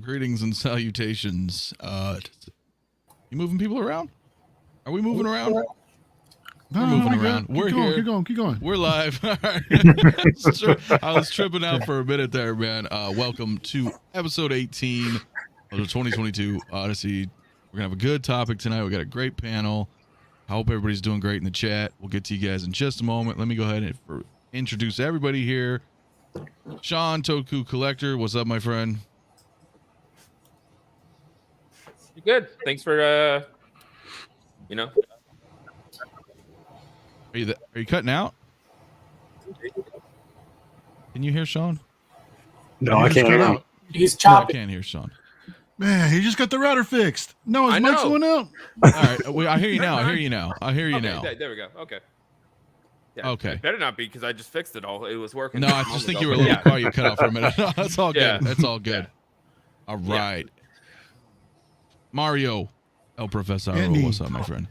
Greetings and salutations. You moving people around? Are we moving around? No, We're moving around. We're here. Keep going. We're live. All right. I was tripping out for a minute there, man. Welcome to episode 18 of the 2022 Odyssey. We're going to have a good topic tonight. We got a great panel. I hope everybody's doing great in the chat. We'll get to you guys in just a moment. Let me go ahead and introduce everybody here. Sean, Toku Collector. What's up, my friend? You good? Thanks for, Are you cutting out? Can you hear Sean? No, I can't hear him. He's No, I chopping. can't hear Sean. Man, he just got the router fixed. No, his mic's going out. All right, well, I hear you now. I hear you now. There we go. Okay. Yeah, Okay. It better not be because I just fixed it all. It was working. No, I just think you were a little quiet. You cut off for a minute. No, that's all good. Yeah. That's all good. All right. Mario, El Professor, Andy. what's up, my friend?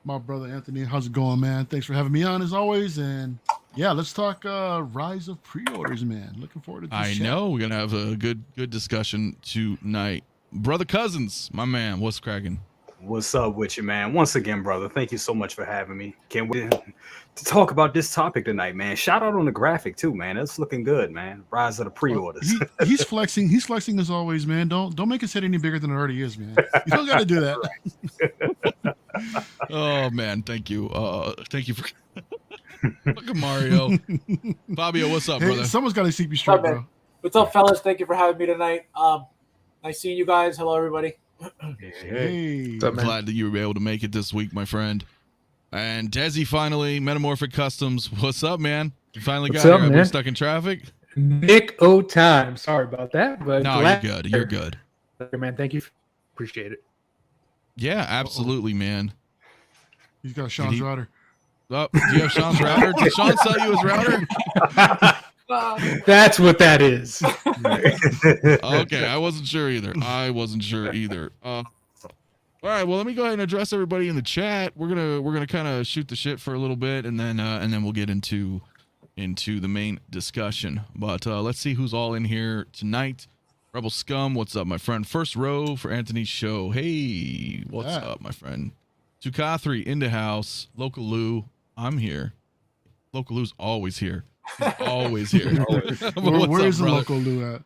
My brother Anthony, how's it going, man? Thanks for having me on as always. And yeah, let's talk rise of pre-orders, man. Looking forward to this. I know we're gonna have a good discussion tonight. Brother Cousins, my man, what's cracking? What's up with you, man? Once again, brother, thank you so much for having me. Can't wait to talk about this topic tonight, man. Shout out on the graphic too, man. That's looking good, man. Rise of the pre-orders. He's flexing. He's flexing as always, man. Don't make his head any bigger than it already is, man. You don't got to do that. Oh man, thank you. Thank you for look at Mario. Fabio, what's up, Hey, brother? someone's got to keep you straight, bro. What's up, fellas? Thank you for having me tonight. Nice seeing you guys. Hello, everybody. Hey, I'm glad that you were able to make it this week, my friend. And Desi finally, Metamorphic Customs. What's up, man? You finally got here. I've been stuck in traffic. Nick O time. Sorry about that, but No, you're good. You're good. Man, thank you. Appreciate it. Yeah, absolutely, man. he's got Sean's router. Oh, do you have Sean's router? Did Sean sell you his router? That's what that is. Okay, I wasn't sure either. All right, well, let me go ahead and address everybody in the chat. We're gonna kind of shoot the shit for a little bit, and then we'll get into the main discussion. But let's see who's all in here tonight. Rebel Scum, what's up, my friend? First row for Anthony's show. Hey, what's up, my friend? 𝐂𝐀𝐍 in the house. Local Lou, I'm here. Local Lou's always here. He's always here. Where's the local Lou at?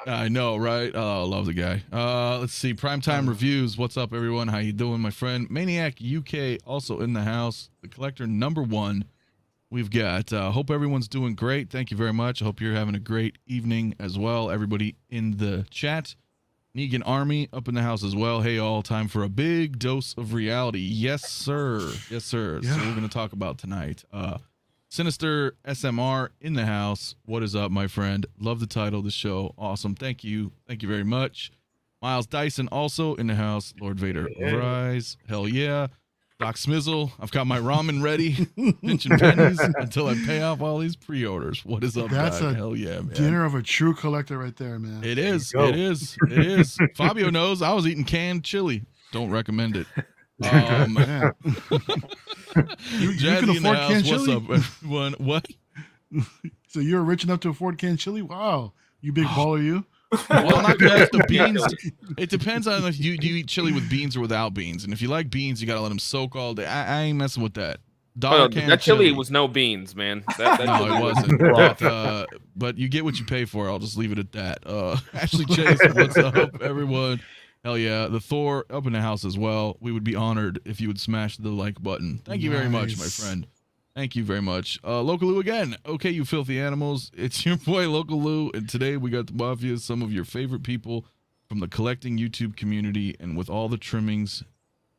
I know, right? Oh, I love the guy. Let's see. Primetime reviews. What's up, everyone? How you doing, my friend? Maniac UK also in the house. The collector #1. We've got. Hope everyone's doing great. Thank you very much. I hope you're having a great evening as well. Everybody in the chat. Negan Army up in the house as well. Hey, all. Time for a big dose of reality. Yes, sir. Yes, sir. Yeah. So we're gonna talk about tonight. Sinister SMR in the house. What is up, my friend? Love the title of the show. Awesome. Thank you. Thank you very much. Miles Dyson also in the house. Lord Vader Rise. Hell yeah. Doc Smizzle. I've got my ramen ready. Pinching pennies until I pay off all these pre-orders. What is up, That's Doc? a Hell yeah, man. dinner of a true collector right there, man. It is. It is. Fabio knows I was eating canned chili. Don't recommend it. Man. You can Jazzy in the afford house. canned What's chili? up, everyone? What? So you're rich enough to afford canned chili? Wow, you big baller, you. Well, I'm not gonna have the beans. It depends on if you do you eat chili with beans or without beans. And if you like beans, you gotta let them soak all day. I ain't messing with that. That chili was no beans, man. That No, it wasn't. But you get what you pay for. I'll just leave it at that. Ashley Chase, what's up, everyone? Hell yeah. The Thor up in the house as well. We would be honored if you would smash the like button. Thank you very much, my friend. Thank you very much. Local Lou again. Okay, you filthy animals. It's your boy, Local Lou. And today we got the Mafia, some of your favorite people from the collecting YouTube community. And with all the trimmings,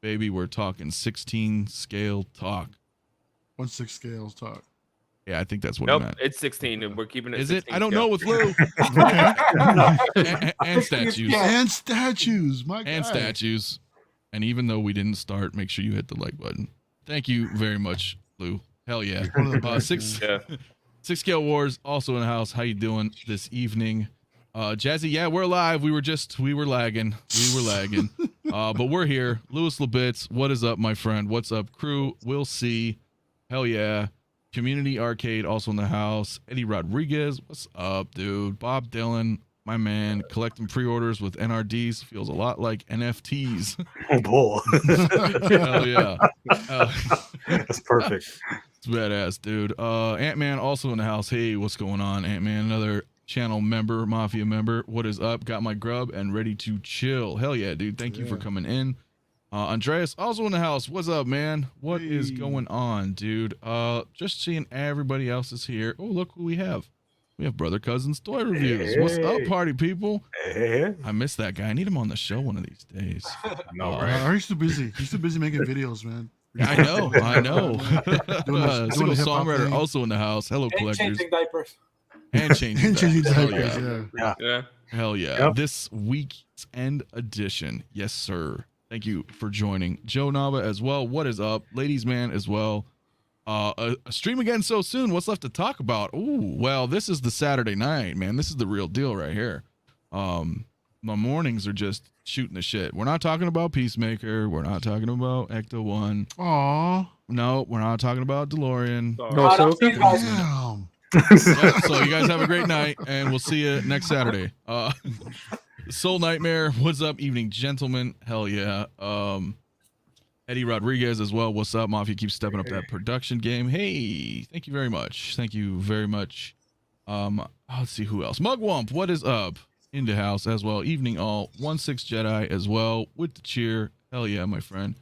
baby, we're talking 16 scale talk. 1/6 scales talk. Yeah, I think that's what nope, he meant. it's 16, and we're keeping it. Is it? 16 I don't scale. know with Lou. and statues. And statues, my God. And statues. And even though we didn't start, make sure you hit the like button. Thank you very much, Lou. Hell yeah. Six Scale Wars also in the house. How you doing this evening? Jazzy, yeah, we're live. We were lagging. But we're here. Louis Labitz, what is up, my friend? What's up, crew? We'll see. Hell yeah. Community Arcade also in the house. Eddie Rodriguez, what's up, dude? Bob Dylan, my man. Collecting pre-orders with NRDs feels a lot like NFTs. Oh boy. Hell yeah. That's perfect. It's badass, dude. Ant-Man also in the house. Hey, what's going on, Ant-Man? Another channel member, Mafia member. What is up? Got my grub and ready to chill. Hell yeah, dude. Thank you for coming in. Andreas also in the house. What's up, man? What is going on, dude? Just seeing everybody else is here. Oh, look who we have. We have Brother Cousin's Toy Reviews. What's up, party people? Hey. I miss that guy. I need him on the show one of these days. No, right? He's too busy. He's too busy making videos, man. I know. Single songwriter also in the house. Hello, collectors. Changing diapers. And changing diapers. Yeah. Hell yeah. Yep. This week's end edition. Yes, sir. Thank you for joining. Joe Nava as well. What is up? Ladies man as well. A stream again so soon. What's left to talk about? Ooh, well, this is the Saturday night, man. This is the real deal right here. My mornings are just shooting the shit. We're not talking about Peacemaker. We're not talking about Ecto 1. Aw. No, we're not talking about DeLorean. No, so Damn. Yep, so you guys have a great night, and we'll see you next Saturday. Soul Nightmare, what's up, evening gentlemen? Hell yeah. Eddie Rodriguez as well. What's up, Mafia? Keep stepping up that production game. Hey, thank you very much. Thank you very much. Let's see who else. Mugwump, what is up? In the house as well. Evening all. OneSixthJedi as well with the cheer. Hell yeah, my friend.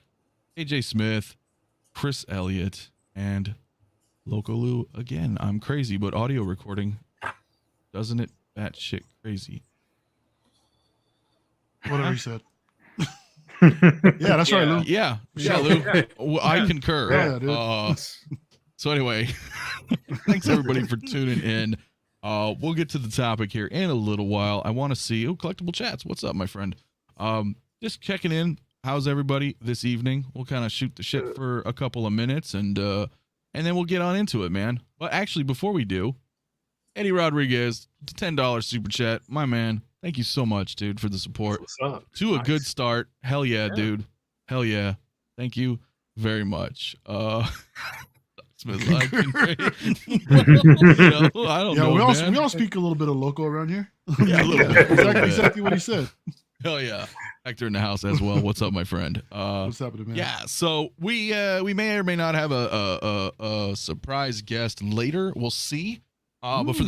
AJ Smith, Chris Elliott, and Lokaloo again. I'm crazy, but audio recording, doesn't it batshit crazy? Whatever he said. Yeah, that's right, Lou. Yeah, Lou. Well, I concur. Yeah, dude. So anyway, thanks everybody for tuning in. We'll get to the topic here in a little while. I want to see collectible chats. What's up, my friend? Just checking in. How's everybody this evening? We'll kind of shoot the shit for a couple of minutes and then we'll get on into it, man. But actually, before we do, Eddie Rodriguez, $10 super chat, my man. Thank you so much, dude, for the support. What's up? To a good start. Hell yeah, dude. Hell yeah. Thank you very much. Smith, I don't know, we all speak a little bit of local around here. Yeah, a little bit. Exactly what he said. Hell yeah. Hector in the house as well. What's up, my friend? What's happening, man? Yeah, so we may or may not have a surprise guest later. We'll see. But for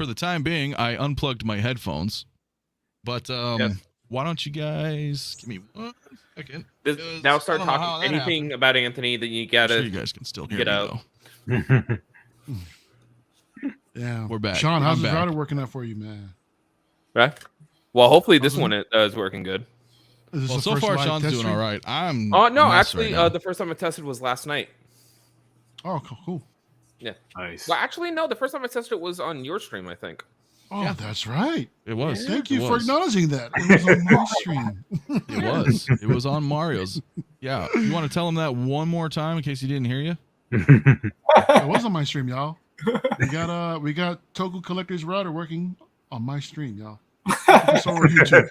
the time being, I unplugged my headphones. But why don't you guys give me 1 second? Now start talking anything about Anthony that you gotta. I'm sure you guys can still hear get me out. though. Yeah, We're back. Sean, how's I'm the back. router working out for you, man? Right. Well, hopefully this one is working good. Is this Well, the so first far live Sean's test doing stream? all right. I'm. Oh no, a mess actually, right now. the first time I tested was last night. Oh, cool. Yeah. Nice. Well, actually, no. The first time I tested it was on your stream, I think. Oh, Yeah. that's right. It was. Thank It you for was. acknowledging that. It was on my stream. It was. It was on Mario's. Yeah. You want to tell him that one more time in case he didn't hear you? It was on my stream, y'all. We got Toku Collector's router working on my stream, y'all. So on YouTube.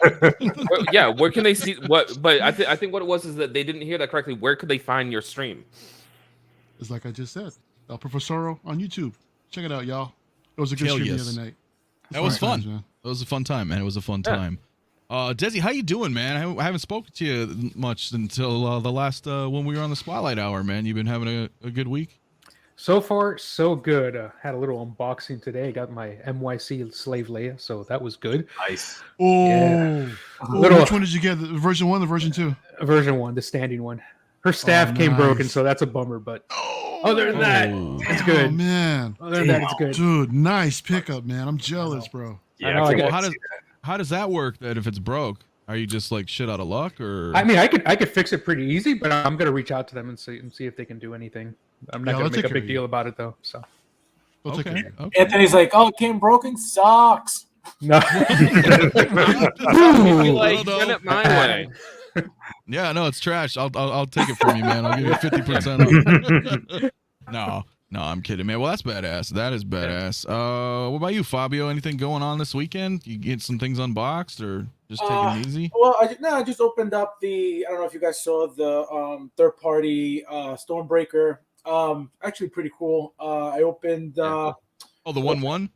Well, yeah. Where can they see what? But I think what it was is that they didn't hear that correctly. Where could they find your stream? It's like I just said. El Profesoro on YouTube. Check it out, y'all. It was a good Hell stream yes. the other night. That was fun. Man. It was a fun time, man. It was a fun time. Desi, how you doing, man? I haven't spoken to you much until the last when we were on the Spotlight Hour, man. You've been having a good week? So far, so good. Had a little unboxing today. Got my MYC Slave Leia, so that was good. Nice. Oh, Yeah. Which one did you get? The version 1, the version 2? Version 1, the standing one. Her staff came nice. broken, so that's a bummer. But other than that, it's good. Oh man, Other than that, it's good. dude, nice pickup, man. I'm jealous, bro. I know, I Well, got- how does that work? That if it's broke, are you just like shit out of luck, or? I mean, I could fix it pretty easy, but I'm gonna reach out to them and see if they can do anything. I'm not Yeah, gonna they'll make a take care big of you. deal about it though. So They'll take Okay. care of you. Okay. Anthony's like, oh, it came broken. Sucks. no. If you like, no. send it my way. Yeah, no, it's trash. I'll take it from you, man. I'll give you 50% off. No, I'm kidding, man. Well, that's badass. That is badass. What about you, Fabio? Anything going on this weekend? You get some things unboxed or just taking it easy? Well, I just opened up I don't know if you guys saw the third-party Stormbreaker. Actually, pretty cool. I opened. Oh, the 1-1?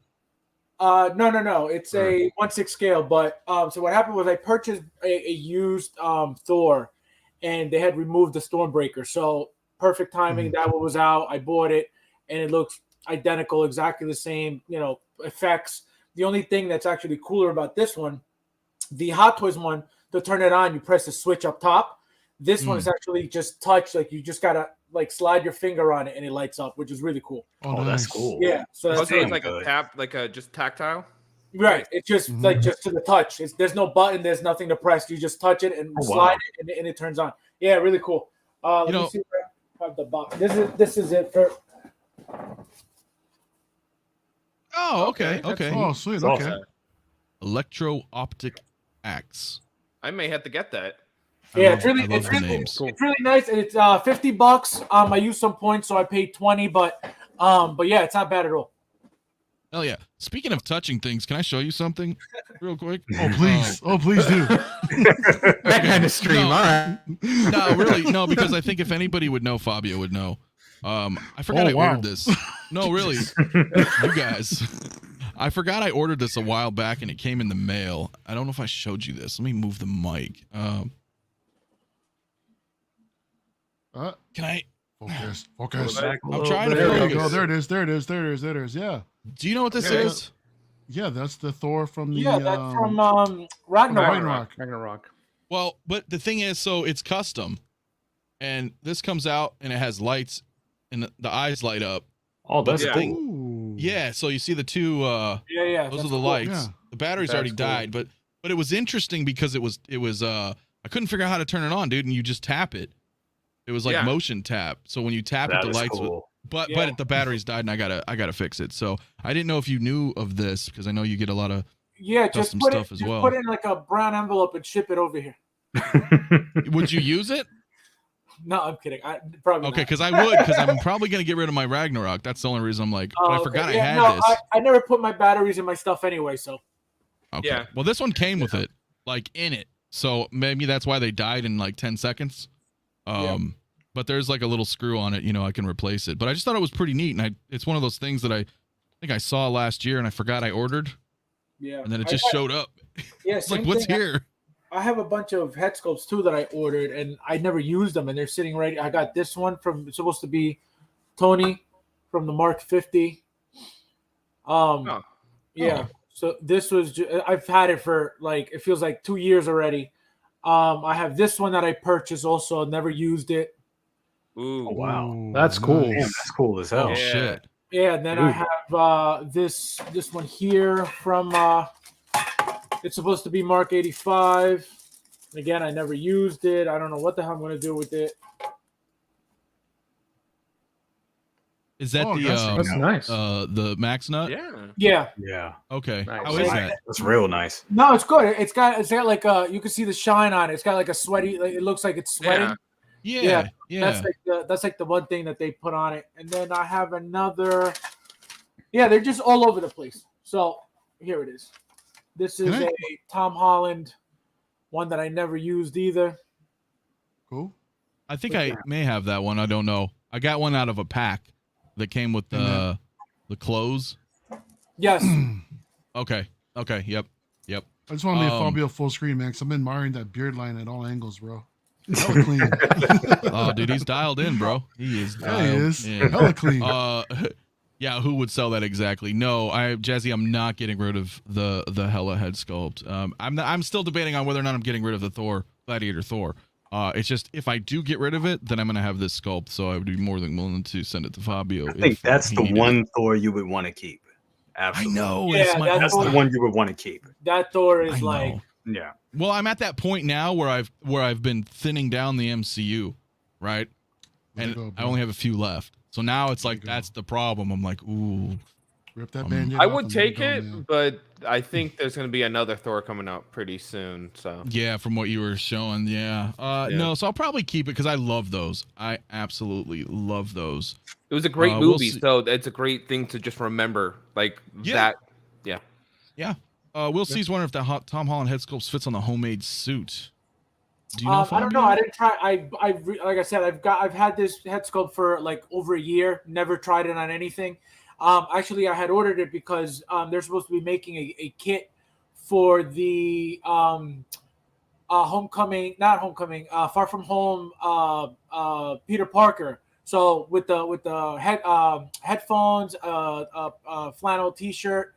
No. It's a 1/6 scale. But so what happened was I purchased a used Thor, and they had removed the Stormbreaker. So perfect timing. That one was out. I bought it, and it looks identical, exactly the same. Effects. The only thing that's actually cooler about this one, the Hot Toys one, to turn it on, you press the switch up top. This one is actually just touch. Like you just gotta slide your finger on it, and it lights up, which is really cool. Oh, that's cool. Yeah. So that's Okay, it's like a tap, like a just tactile. right. It's just just to the touch. There's no button. There's nothing to press. You just touch it and slide it, and it turns on. Yeah, really cool. Let me see where I have the box. This is it for. Oh, okay. Oh, sweet. Okay. Awesome. Electro-optic axe. I may have to get that. Yeah, I love the names. it's really nice, and it's $50. I used some points, so I paid 20, but yeah, it's not bad at all. Hell yeah. Speaking of touching things, can I show you something real quick? Oh, please. Oh, please do. That kind of stream. No. All right. No, really, no, because I think if anybody would know, Fabio would know. I forgot I ordered this. No, really, you guys. I forgot I ordered this a while back, and it came in the mail. I don't know if I showed you this. Let me move the mic. Can I? Focus. I'm trying to There focus. you go. There it is. Yeah. Do you know what this is? Yeah, that's the Thor from the. That's from Ragnarok. Ragnarok. Well, but the thing is, so it's custom, and this comes out, and it has lights, and the eyes light up. Oh, that's Yeah. cool. Ooh. Yeah, so you see the two. Yeah. Those that's are the cool. lights. Yeah. The battery's That's already cool. died, but it was interesting because it was I couldn't figure out how to turn it on, dude, and you just tap it. It was like motion tap. So when you tap it, That the is lights cool. but Yeah. the battery's died, and I gotta fix it. So I didn't know if you knew of this, because I know you get a lot of Yeah, just custom put stuff it. as Just well. put it in like a brown envelope and ship it over here. Would you use it? No, I'm kidding. Probably Okay, not. because I would, because I'm probably gonna get rid of my Ragnarok. That's the only reason I'm like, but I okay. forgot I Yeah, had no, this. I never put my batteries in my stuff anyway, so. Okay. Yeah. Well, this one came with it, like in it. So maybe that's why they died in like 10 seconds. But there's like a little screw on it, I can replace it. But I just thought it was pretty neat, and it's one of those things that I think I saw last year, and I forgot I ordered, Yeah. and then it just showed up. Yeah, It's like, same what's thing. here? I have a bunch of head sculpts too that I ordered, and I never used them, and they're sitting right. I got this one from. It's supposed to be Tony from the Mark 50. Yeah. So this was. I've had it for like it feels like 2 years already. I have this one that I purchased also. Never used it. Ooh. Oh, wow. Ooh, That's cool. Damn, that's cool as hell. Oh, Yeah. shit. Yeah, and then I have this one here from. It's supposed to be Mark 85. Again, I never used it. I don't know what the hell I'm going to do with it. Is that That's nice. the Max Nut? Yeah. Yeah. Yeah. Okay. Nice. How is that? That's real nice. No, it's good. It's got like you can see the shine on it. It's got like a sweaty. Like, it looks like it's sweating. Yeah. That's like the one thing that they put on it. And then I have another. Yeah, they're just all over the place. So here it is. This is a Tom Holland one that I never used either. Cool. I think I may have that one. I don't know. I got one out of a pack that came with the clothes. Yes. Okay. Yep. I just want to leave Fabio full screen, man, because I'm admiring that beard line at all angles, bro. Hella clean. Oh, dude, he's dialed in, bro. He is Yeah, he dialed is. in. Hella clean. Yeah, who would sell that exactly? No, Jazzy, I'm not getting rid of the Hela head sculpt. I'm still debating on whether or not I'm getting rid of the Gladiator Thor. It's just if I do get rid of it, then I'm gonna have this sculpt, so I would be more than willing to send it to Fabio. I think that's the one Thor you would want to keep. Absolutely. I know. Yeah, That's the one you would want to keep. That Thor I is like. know. Yeah. Well, I'm at that point now where I've been thinning down the MCU, right? And I only have a few left. So now it's like that's the problem. I'm like, ooh. Rip that Band-Aid I off would and let take go, it, man. but I think there's going to be another Thor coming out pretty soon. So Yeah, from what you were showing, yeah. No, so I'll probably keep it because I love those. I absolutely love those. it was a great we'll movie, see. so it's a great thing to just remember, like Yeah. that. Yeah. We'll see. Wondering if the Tom Holland head sculpt fits on the homemade suit. Do you know? I don't know. I didn't try. Like I said, I've had this head sculpt for like over a year. Never tried it on anything. Actually, I had ordered it because they're supposed to be making a kit for the homecoming, not homecoming, Far From Home, Peter Parker. So with the headphones, flannel T-shirt,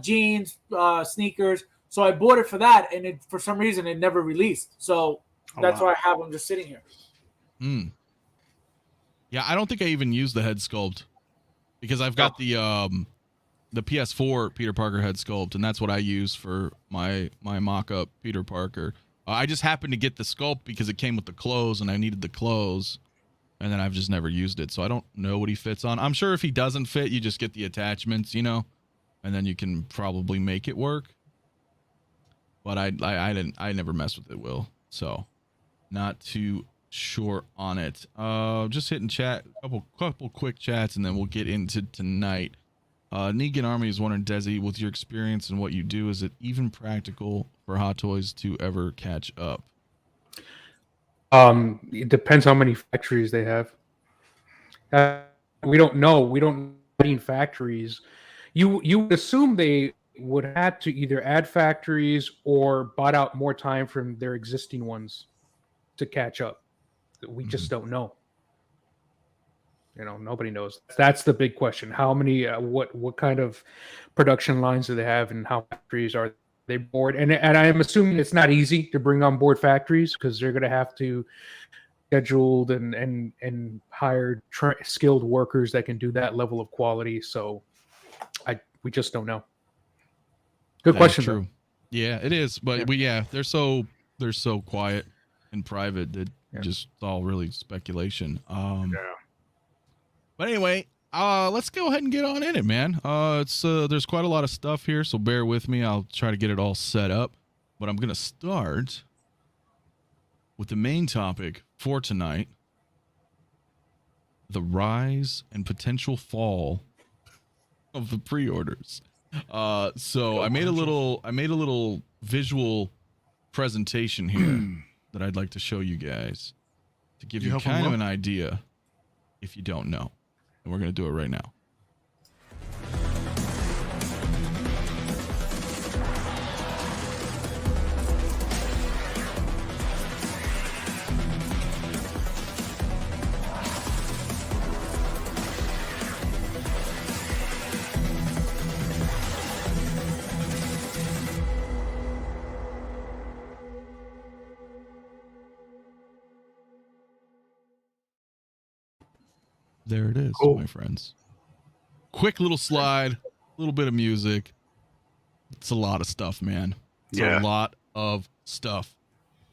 jeans, sneakers. So I bought it for that, and for some reason it never released. So that's why I have them just sitting here. Yeah, I don't think I even used the head sculpt because I've got the PS4 Peter Parker head sculpt, and that's what I use for my mock-up Peter Parker. I just happened to get the sculpt because it came with the clothes, and I needed the clothes, and then I've just never used it, so I don't know what he fits on. I'm sure if he doesn't fit, you just get the attachments, you know, and then you can probably make it work. But I never messed with it, Will, so not too sure on it. Just hitting chat, couple quick chats, and then we'll get into tonight. Negan Army is wondering, Desi, with your experience and what you do, is it even practical for Hot Toys to ever catch up? It depends how many factories they have. We don't know. We don't know factories. You would assume they would have to either add factories or bought out more time from their existing ones to catch up. We just don't know. You know, nobody knows. That's the big question. How many, what kind of production lines do they have, and how factories are they board? And I'm assuming it's not easy to bring on board factories because they're going to have to schedule and hire skilled workers that can do that level of quality. So we just don't know. Good question. True. Though. Yeah, it is. But they're so quiet and private that just it's all really speculation. But anyway, let's go ahead and get on in it, man. There's quite a lot of stuff here, so bear with me. I'll try to get it all set up. But I'm gonna start with the main topic for tonight: the rise and potential fall of the pre-orders. So I made a little visual presentation here that I'd like to show you guys to give you kind of an idea if you don't know. And we're going to do it right now. There it is, my friends. Quick little slide, a little bit of music. It's a lot of stuff, man. It's a lot of stuff.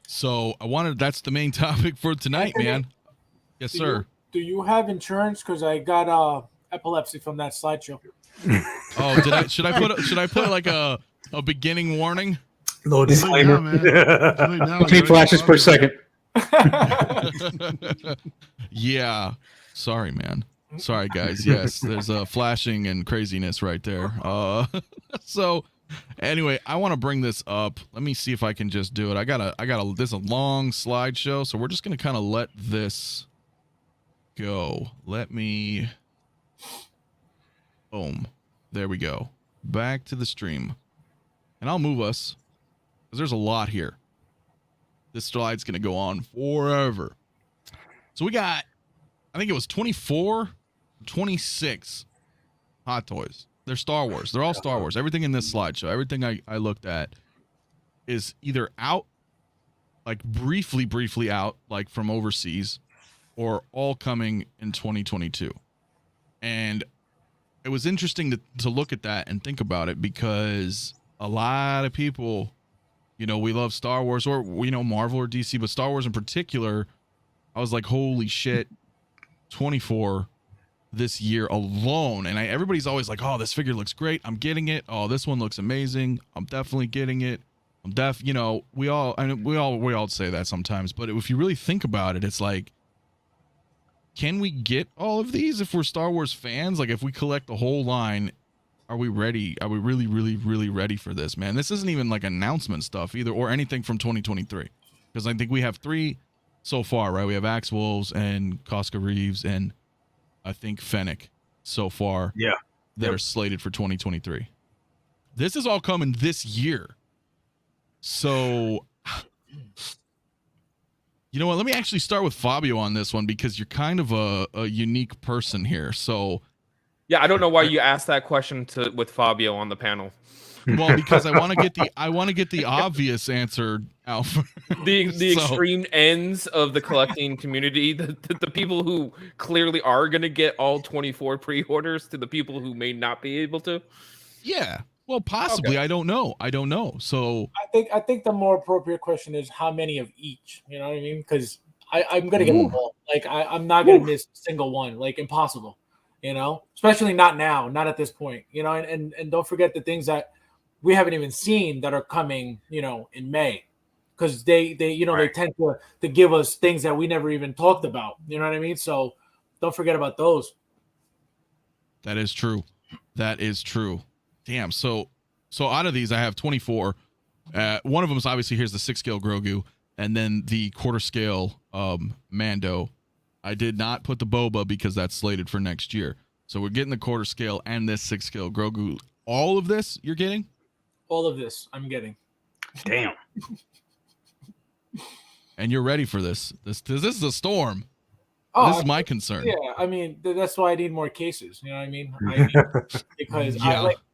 So that's the main topic for tonight, man. Yes, sir. Do you have insurance? Because I got epilepsy from that slideshow. Oh, should I put like a beginning warning? Little disclaimer. 15 flashes per second. Yeah. Sorry, man. Sorry, guys. Yes, there's a flashing and craziness right there. So anyway, I want to bring this up. Let me see if I can just do it. This is a long slideshow, so we're just going to kind of let this go. Boom. There we go. Back to the stream. And I'll move us because there's a lot here. This slide's going to go on forever. So we got, I think it was 24, 26 Hot Toys. They're Star Wars. They're all Star Wars. Everything in this slideshow, everything I looked at is either out, like briefly out, like from overseas, or all coming in 2022. And it was interesting to look at that and think about it because a lot of people, you know, we love Star Wars, or we know Marvel or DC, but Star Wars in particular, I was like, holy shit, 24 this year alone. And everybody's always like, oh, this figure looks great, I'm getting it. Oh, this one looks amazing, I'm definitely getting it. You know, we all say that sometimes, but if you really think about it, it's like, can we get all of these if we're Star Wars fans? Like, if we collect the whole line, are we ready? Are we really, really, really ready for this, man? This isn't even like announcement stuff either, or anything from 2023, because I think we have 3 so far, right? We have Axe Wolves and 𝐂𝐀𝐍𝐍, and I think Fennec so far. Yeah. that are slated for 2023. This is all coming this year. So, you know what? Let me actually start with Fabio on this one because you're kind of a unique person here. So, Yeah, I don't know why you asked that question with Fabio on the panel. well, because I want to get the obvious answer out. The extreme ends of the collecting community, the people who clearly are going to get all 24 pre-orders to the people who may not be able to. Yeah. Well, possibly. Okay. I don't know. So I think the more appropriate question is how many of each. You know what I mean? Because I'm gonna get them all. Like I'm not gonna miss a single one. Like impossible. You know, especially not now, not at this point. You know, and don't forget the things that we haven't even seen that are coming. You know, in May, because they they tend to give us things that we never even talked about. You know what I mean? So don't forget about those. That is true. Damn. So out of these, I have 24. One of them is obviously here's the 6 scale Grogu, and then the quarter scale Mando. I did not put the Boba because that's slated for next year. So we're getting the quarter scale and this 6 scale Grogu. All of this you're getting? All of this I'm getting. Damn. And you're ready for this? This is a storm. Oh, this is my concern. Yeah, I mean that's why I need more cases. You know what I mean? Because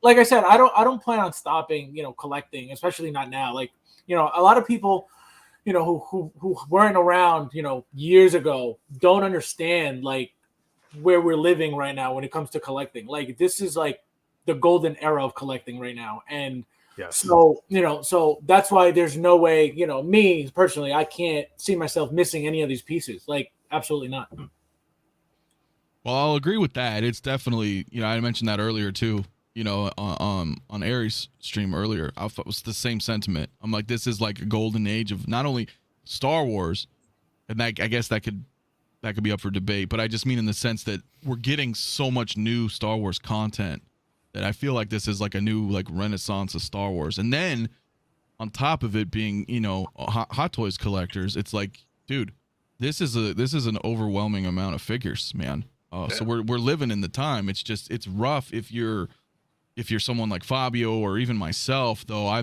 like I said, I don't plan on stopping. You know, collecting, especially not now. Like a lot of people, who weren't around, years ago, don't understand like where we're living right now when it comes to collecting. Like this is like the golden era of collecting right now, and so so that's why there's no way. Me personally, I can't see myself missing any of these pieces. Like. Absolutely not. Well, I'll agree with that. It's definitely, I mentioned that earlier too, on Aries stream earlier. I thought it was the same sentiment. I'm like, this is like a golden age of not only Star Wars, and I guess that could be up for debate, but I just mean in the sense that we're getting so much new Star Wars content that I feel like this is like a new like renaissance of Star Wars. And then on top of it being, Hot Toys collectors, it's like, dude, This is an overwhelming amount of figures, man. So we're living in the time. It's rough if you're someone like Fabio or even myself, though I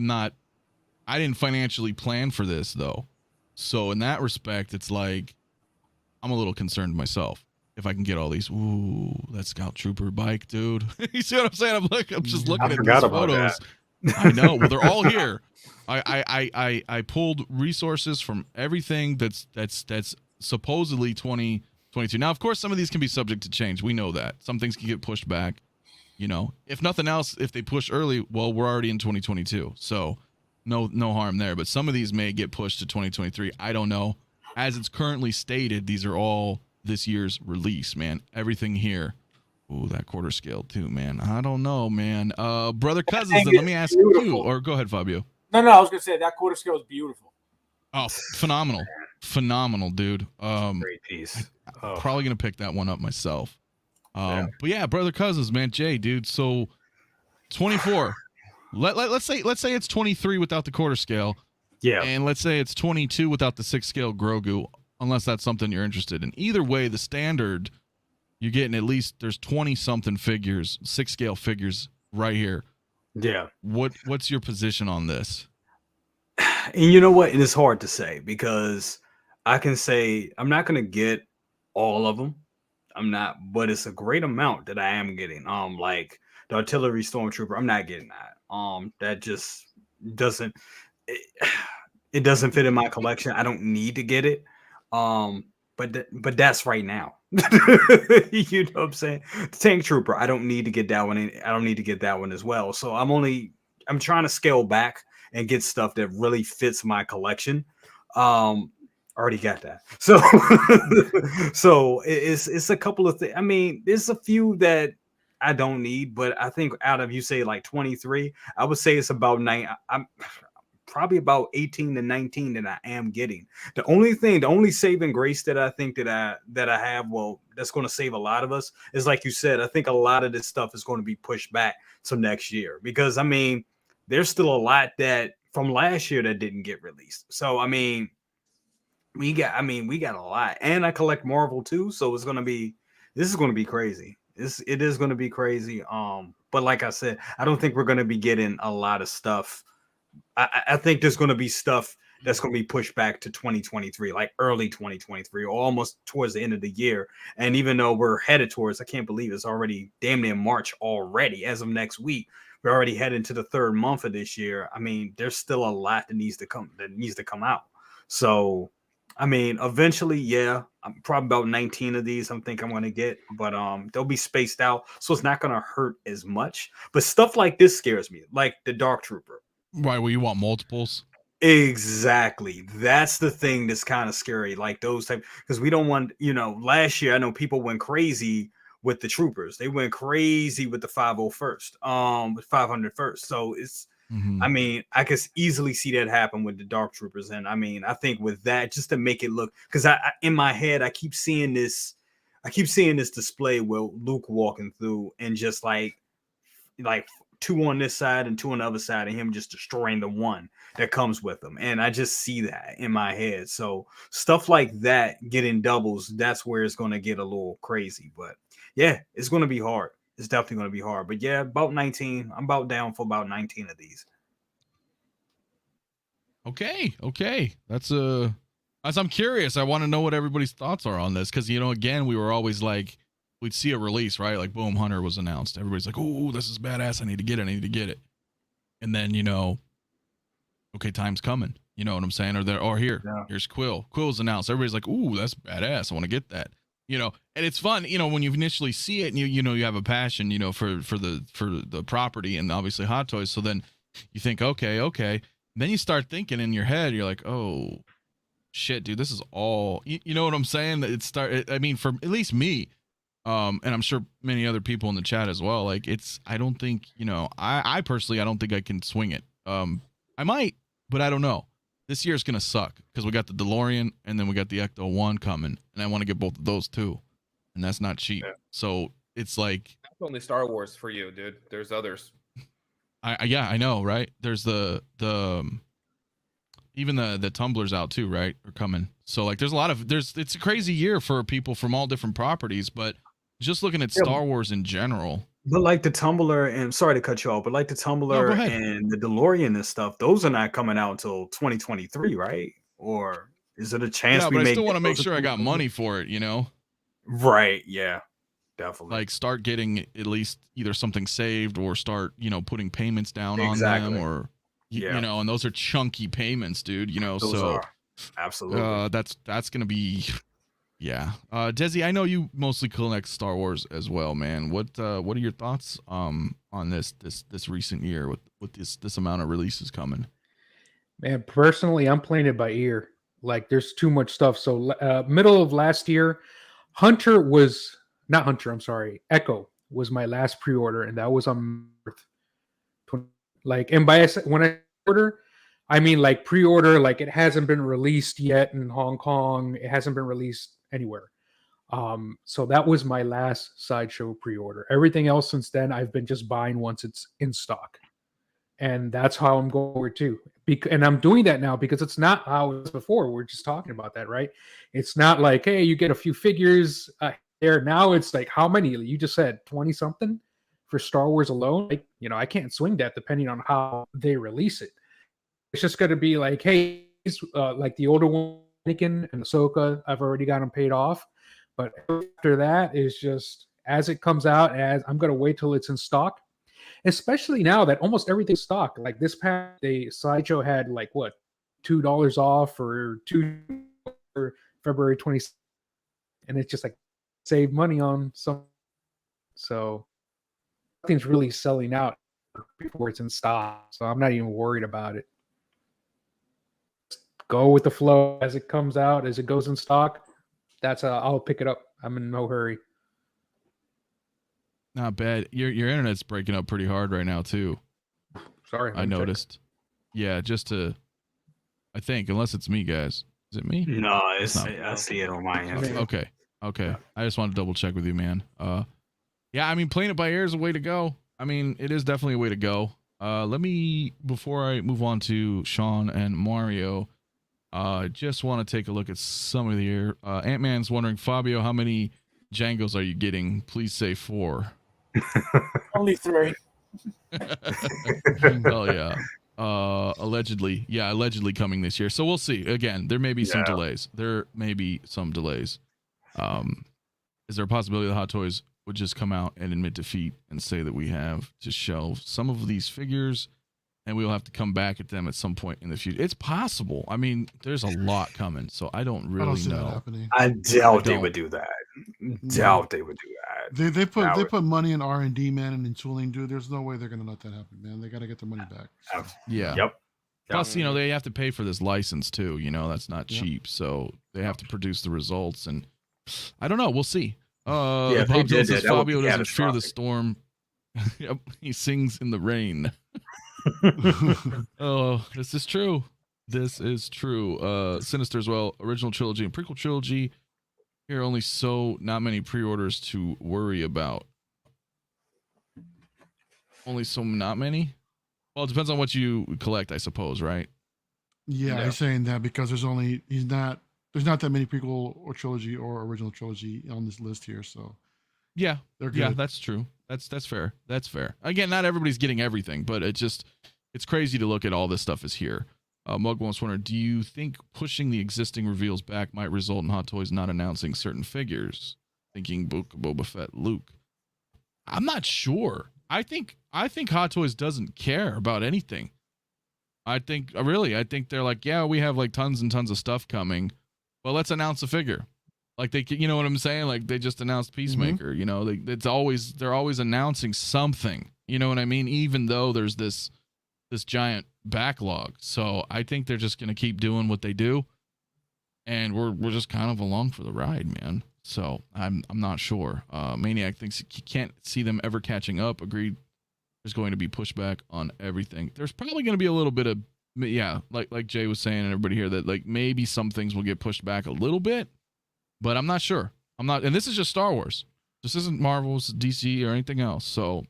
didn't financially plan for this though. So in that respect, it's like I'm a little concerned myself if I can get all these. Ooh, that Scout Trooper bike, dude. You see what I'm saying? I'm just looking at these photos. I know. Well, they're all here. I pulled resources from everything that's supposedly 2022. Now, of course, some of these can be subject to change. We know that. Some things can get pushed back. If nothing else, if they push early, well, we're already in 2022. So no harm there. But some of these may get pushed to 2023. I don't know. As it's currently stated, these are all this year's release, man. Everything here. Ooh, that quarter scale too, man. I don't know, man. Brother Cousins, let me ask you, or go ahead, Fabio. No, I was gonna say that quarter scale is beautiful. Oh, phenomenal, dude. Great piece. Probably gonna pick that one up myself. But yeah, Brother Cousins, man, Jay, dude. So 24. Let's say it's 23 without the quarter scale. Yeah. And let's say it's 22 without the 6 scale Grogu, unless that's something you're interested in. Either way, the standard, you're getting at least there's 20 something figures, 6 scale figures right here. Yeah. What's your position on this? And you know what? It is hard to say because I can say I'm not going to get all of them. I'm not, but it's a great amount that I am getting. Like the artillery stormtrooper, I'm not getting that. That just doesn't. It doesn't fit in my collection. I don't need to get it. But that's right now. You know what I'm saying? The tank trooper, I don't need to get that one. I don't need to get that one as well. So I'm trying to scale back and get stuff that really fits my collection. Already got that. So it's a couple of things. I mean, there's a few that I don't need, but I think out of, you say like 23, I would say it's about 9. I'm probably about 18 to 19 that I am getting. The only saving grace that I think that I have, well, that's going to save a lot of us, is like you said, I think a lot of this stuff is going to be pushed back to next year, because I mean, there's still a lot that from last year that didn't get released. So I mean, we got a lot, and I collect Marvel too, so this is going to be crazy. it is going to be crazy. But like I said, I don't think we're going to be getting a lot of stuff. I think there's going to be stuff that's going to be pushed back to 2023, like early 2023, or almost towards the end of the year. And even though we're headed towards, I can't believe it's already damn near March already. As of next week, we're already heading to the third month of this year. I mean, there's still a lot that needs to come out. So, I mean, eventually, yeah, I'm probably about 19 of these I'm going to get, but they'll be spaced out, so it's not going to hurt as much. But stuff like this scares me, like the Dark Trooper. Why? Well, you want multiples? Exactly. That's the thing that's kind of scary, like those type, because we don't want, last year I know people went crazy with the troopers. They went crazy with the 501st, with 501st. So it's, I mean, I could easily see that happen with the Dark Troopers. And I mean, I think with that, just to make it look, because I in my head, I keep seeing this display with Luke walking through and just like two on this side and two on the other side, and him just destroying the one that comes with him. And I just see that in my head. So stuff like that getting doubles, that's where it's going to get a little crazy. But yeah, it's going to be hard. It's definitely going to be hard. But yeah, about 19. I'm about down for about 19 of these. Okay. That's as I'm curious, I want to know what everybody's thoughts are on this, because again, we were always like, we'd see a release, right? Like, boom, Hunter was announced. Everybody's like, oh, this is badass. I need to get it. And then, okay, time's coming. You know what I'm saying? Here's Quill. Quill's announced. Everybody's like, ooh, that's badass. I want to get that. And it's fun, when you initially see it and you have a passion, for the property and obviously Hot Toys. So then you think, okay. And then you start thinking in your head, you're like, oh shit, dude, this is all, you know what I'm saying? I mean, for at least me, and I'm sure many other people in the chat as well. Like I don't think, I personally, I don't think I can swing it. I might, but I don't know. This year's going to suck because we got the DeLorean and then we got the Ecto-1 coming, and I want to get both of those too. And that's not cheap. Yeah. So it's like, that's only Star Wars for you, dude. There's others. I know, right? There's even the tumblers out too, right? Are coming. So like it's a crazy year for people from all different properties, but just looking at Star Wars in general. But like the Tumbler, and sorry to cut you off, but like the Tumbler and the DeLorean and stuff, those are not coming out until 2023, right? Or is it a chance? Yeah, but I still want to make sure I got money for it, Right. Yeah, definitely. Like start getting at least either something saved or start, putting payments down on them, or, and those are chunky payments, dude, those are. Absolutely. That's going to be... Yeah. Desi, I know you mostly collect Star Wars as well, man. What are your thoughts on this recent year with this amount of releases coming? Man, personally, I'm playing it by ear. Like there's too much stuff. So middle of last year, Echo was my last pre-order, and that was on when I order, I mean like pre-order, like it hasn't been released yet in Hong Kong. It hasn't been released anywhere. So that was my last Sideshow pre-order. Everything else since then, I've been just buying once it's in stock. And that's how I'm going to. And I'm doing that now because it's not how it was before. We're just talking about that, right? It's not like, hey, you get a few figures there. Now it's like, how many? You just said 20-something for Star Wars alone. Like, I can't swing that depending on how they release it. It's just going to be like, hey, like the older one, Anakin and Ahsoka, I've already got them paid off. But after that is just as it comes out, as I'm going to wait till it's in stock. Especially now that almost everything's stock. Like this past day, Sideshow had like what, $2 off or for February 26th, and it's just like save money on some. So nothing's really selling out before it's in stock. So I'm not even worried about it. Go with the flow as it comes out, as it goes in stock. That's I'll pick it up. I'm in no hurry. Not bad. Your internet's breaking up pretty hard right now too. Sorry, I noticed. Yeah, I think, unless it's me, guys. Is it me? No, I see it on my end. Okay. I just want to double check with you, man. Yeah, I mean, playing it by ear is a way to go. I mean, it is definitely a way to go. Before I move on to Sean and Mario, just want to take a look at some of the year. Ant-Man's wondering, Fabio, how many Jangos are you getting? Please say 4. Only 3. Oh yeah. Allegedly coming this year. So we'll see. Again, there may be some delays. Is there a possibility that Hot Toys would just come out and admit defeat and say that we have to shelve some of these figures and we'll have to come back at them at some point in the future? It's possible. I mean, there's a lot coming, so I don't really know. I doubt they would do that. Doubt they would do that. They put money in R&D, man, and in tooling, dude. There's no way they're gonna let that happen, man. They got to get their money back. So. Yeah. Yep. Plus, you know, they have to pay for this license too. You know, that's not cheap. So they have to produce the results, and I don't know. We'll see. Bob says Fabio doesn't fear the storm. Yep, he sings in the rain. Oh, this is true. This is true. Sinister as well. Original trilogy and prequel trilogy. Here, only so not many pre-orders to worry about. Only so not many? Well, it depends on what you collect, I suppose, right? Yeah, he's saying that because there's not that many prequel or trilogy or original trilogy on this list here. So yeah, they're good. Yeah, that's true. That's fair. That's fair. Again, not everybody's getting everything, but it's crazy to look at all this stuff is here. Mugwump's wondering, do you think pushing the existing reveals back might result in Hot Toys not announcing certain figures? Thinking Book of Boba Fett, Luke. I'm not sure. I think Hot Toys doesn't care about anything. I think they're like, yeah, we have like tons and tons of stuff coming, but let's announce a figure. Like you know what I'm saying? Like they just announced Peacemaker. You know, they're always announcing something. You know what I mean? Even though there's this giant backlog. So I think they're just gonna keep doing what they do, and we're just kind of along for the ride, man. So I'm not sure. Maniac thinks you can't see them ever catching up. Agreed. There's going to be pushback on everything. There's probably going to be a little bit of like Jay was saying and everybody here that like maybe some things will get pushed back a little bit, but I'm not sure. And this is just Star Wars. This isn't Marvel's DC or anything else. So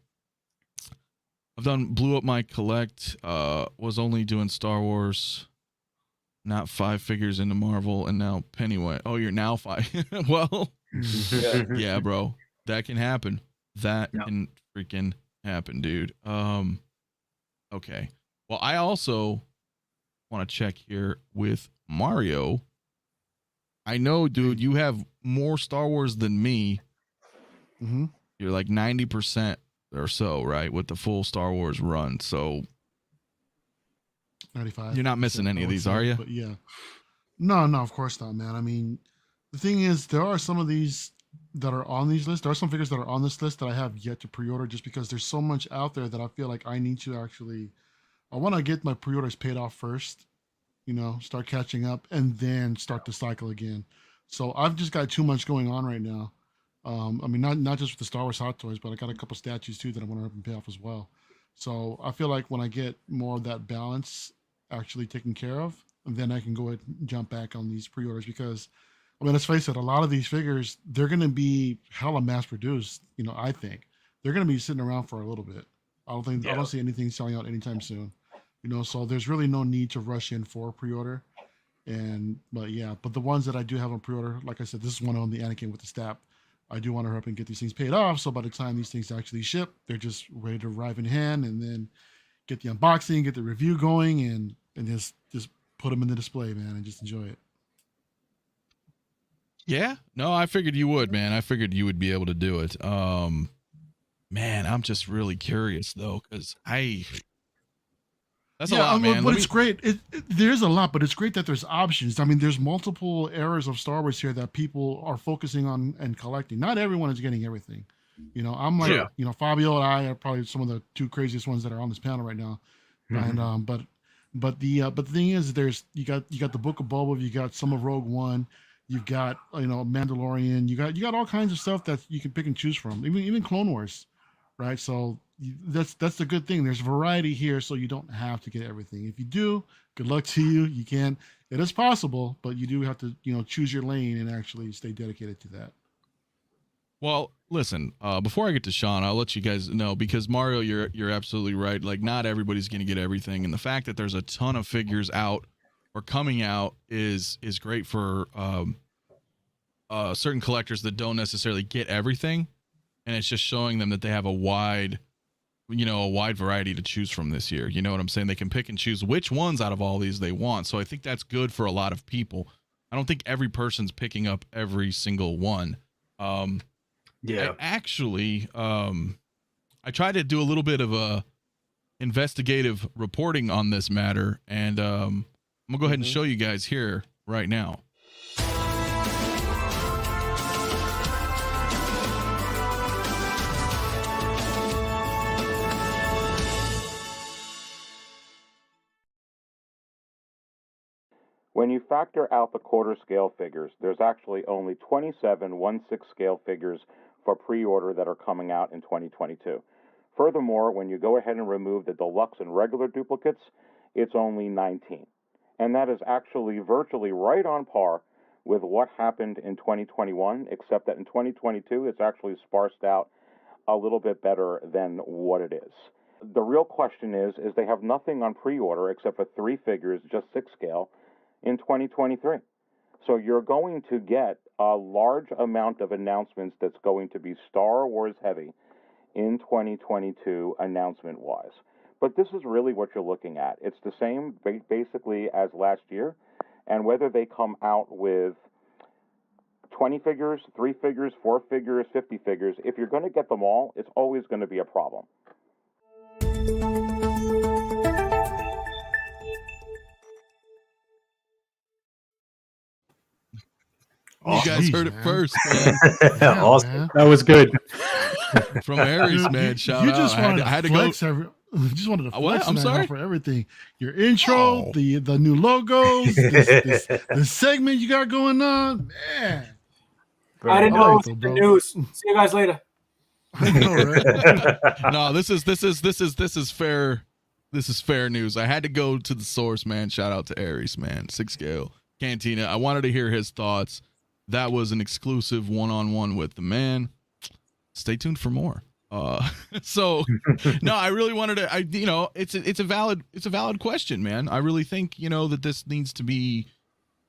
I've blew up my collect. Was only doing Star Wars. Not 5 figures into Marvel, and now Pennywise. Oh, you're now 5. Well, yeah, bro, that can happen. That can freaking happen, dude. Okay. Well, I also want to check here with Mario. I know, dude, you have more Star Wars than me. Mm-hmm. You're like 90% or so, right, with the full Star Wars run. So 95. You're not missing any of these, are you? But yeah. No, of course not, man. I mean, the thing is, there are some of these that are on these lists. There are some figures that are on this list that I have yet to pre-order just because there's so much out there that I feel like I need to actually, I want to get my pre-orders paid off first, you know, start catching up and then start the cycle again. So I've just got too much going on right now. I mean, not just with the Star Wars Hot Toys, but I got a couple statues too that I want to help them pay off as well. So I feel like when I get more of that balance actually taken care of, then I can go ahead and jump back on these pre-orders because, I mean, let's face it, a lot of these figures, they're going to be hella mass produced. You know, I think they're going to be sitting around for a little bit. I don't see anything selling out anytime soon, you know, so there's really no need to rush in for pre-order. But the ones that I do have on pre-order, like I said, this is one on the Anakin with the stab. I do want to hurry up and get these things paid off. So by the time these things actually ship, they're just ready to arrive in hand and then get the unboxing, get the review going and just put them in the display, man, and just enjoy it. Yeah, no, I figured you would, man. I figured you would be able to do it. Man, I'm just really curious though, because that's a lot, man. But it's great. There's a lot, but it's great that there's options. I mean, there's multiple eras of Star Wars here that people are focusing on and collecting. Not everyone is getting everything. You know, I'm like, you know, Fabio and I are probably some of the 2 craziest ones that are on this panel right now. Mm-hmm. And but the thing is, you got the Book of Boba, you got some of Rogue One, you've got Mandalorian, you got all kinds of stuff that you can pick and choose from. Even Clone Wars, right? So that's the good thing. There's variety here, so you don't have to get everything. If you do, good luck to you. You can. It is possible, but you do have to choose your lane and actually stay dedicated to that. Well, listen, before I get to Sean, I'll let you guys know, because Mario, you're absolutely right. Like, not everybody's going to get everything. And the fact that there's a ton of figures out or coming out is great for certain collectors that don't necessarily get everything, and it's just showing them that they have a wide variety to choose from this year. You know what I'm saying? They can pick and choose which ones out of all these they want. So I think that's good for a lot of people. I don't think every person's picking up every single one. Yeah. I tried to do a little bit of a investigative reporting on this matter, and I'm gonna go ahead and show you guys here right now. When you factor out the quarter scale figures, there's actually only 27 1/6 scale figures for pre-order that are coming out in 2022. Furthermore, when you go ahead and remove the deluxe and regular duplicates, it's only 19. And that is actually virtually right on par with what happened in 2021, except that in 2022, it's actually sparsed out a little bit better than what it is. The real question is they have nothing on pre-order except for 3 figures, just 6 scale, in 2023. So you're going to get a large amount of announcements that's going to be Star Wars heavy in 2022 announcement-wise. But this is really what you're looking at. It's the same basically as last year, and whether they come out with 20 figures, 3 figures, 4 figures, 50 figures, if you're going to get them all, it's always going to be a problem. You guys heard it first, man. Yeah, Awesome. man. That was good. From Aries, Dude, man. Shout you out. just wanted I had to to go. flex you just wanted to flex What? I'm man, sorry? for everything. Your intro, Oh. the new logos, the segment you got going on, man. I didn't know All it right, was though, in bro. the news. See you guys later. I know, right? No, this is fair. This is fair news. I had to go to the source, man. Shout out to Aries, man. 6 scale Cantina. I wanted to hear his thoughts. That was an exclusive one-on-one with the man. Stay tuned for more. So no, I really wanted to, it's a valid question, man. I really think, that this needs to be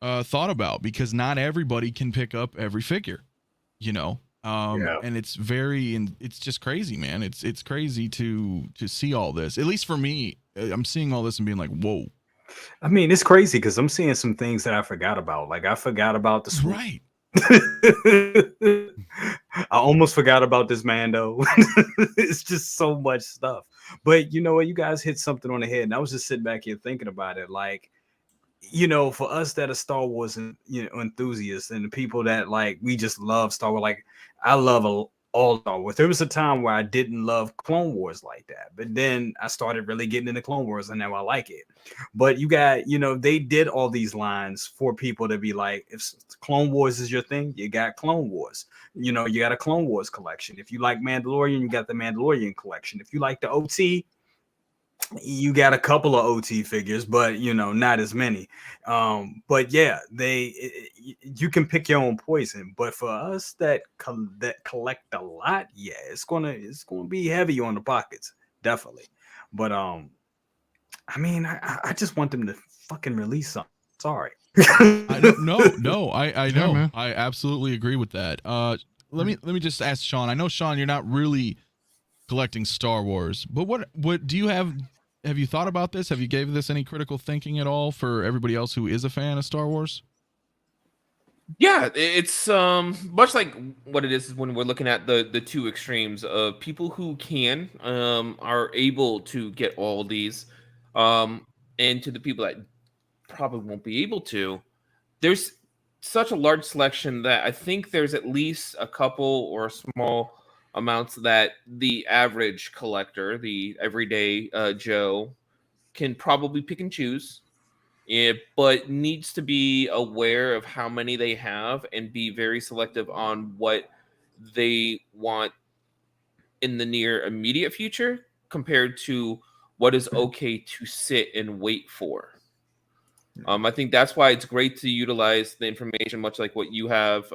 thought about, because not everybody can pick up every figure, and it's just crazy, man. It's crazy to see all this. At least for me, I'm seeing all this and being like, whoa. I mean, it's crazy because I'm seeing some things that I forgot about. Like I forgot about the swoop. Right. I almost forgot about this Mando. It's just so much stuff. But you know what? You guys hit something on the head. And I was just sitting back here thinking about it. Like, for us that are Star Wars enthusiasts and the people that we just love Star Wars. Like I love all Star Wars. There was a time where I didn't love Clone Wars like that, but then I started really getting into Clone Wars, and now I like it. But you got, they did all these lines for people to be like, if Clone Wars is your thing, you got Clone Wars. You got a Clone Wars collection. If you like Mandalorian, you got the Mandalorian collection. If you like the OT, you got a couple of OT figures, but not as many. But yeah, you can pick your own poison. But for us that collect a lot, yeah, it's gonna be heavy on the pockets, definitely. But I mean, I just want them to fucking release something. Sorry. I don't no, I know. man. I absolutely agree with that. Let me just ask Sean. I know, Sean, you're not really collecting Star Wars, but what do you have you thought about this? Have you gave this any critical thinking at all for everybody else who is a fan of Star Wars? Yeah, it's much like what it is when we're looking at the two extremes of people who can are able to get all these, and to the people that probably won't be able to. There's such a large selection that I think there's at least a couple or small amounts that the average collector, the everyday Joe, can probably pick and choose. But needs to be aware of how many they have and be very selective on what they want in the near immediate future compared to what is okay to sit and wait for. I think that's why it's great to utilize the information, much like what you have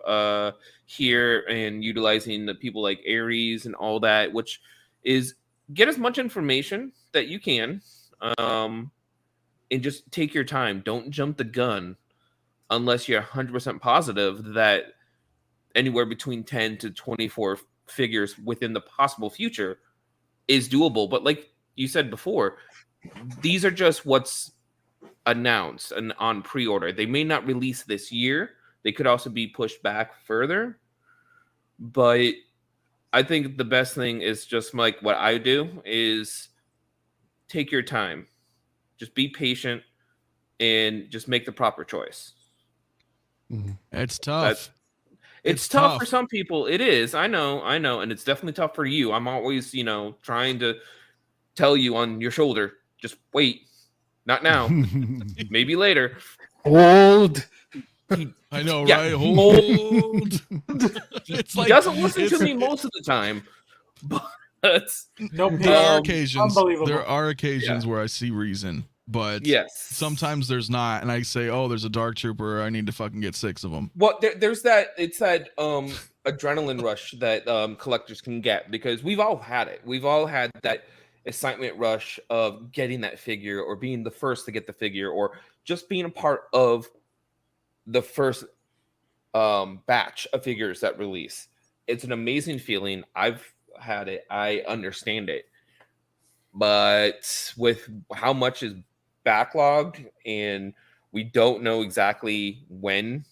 here, and utilizing the people like Aries and all that, which is get as much information that you can, and just take your time. Don't jump the gun unless you're 100% positive that anywhere between 10 to 24 figures within the possible future is doable. But like you said before, these are just what's announced and on pre-order. They may not release this year. They could also be pushed back further. But I think the best thing is just like what I do is take your time. Just be patient and just make the proper choice. It's tough. It's tough for some people. It is. I know. And it's definitely tough for you. I'm always, trying to tell you on your shoulder, just wait. Not now. Maybe later. Hold. I know, Yeah. right? Hold. It's He doesn't listen to me most of the time. But No there are patience. occasions. Unbelievable. There are occasions where I see reason, but yes. sometimes there's not, and I say, "Oh, there's a dark trooper. I need to fucking get 6 of them." Well, there's that. It's that adrenaline rush that collectors can get, because we've all had it. We've all had that excitement rush of getting that figure, or being the first to get the figure, or just being a part of the first batch of figures that release. It's an amazing feeling. I've had it. I understand it. But with how much is backlogged, and we don't know exactly when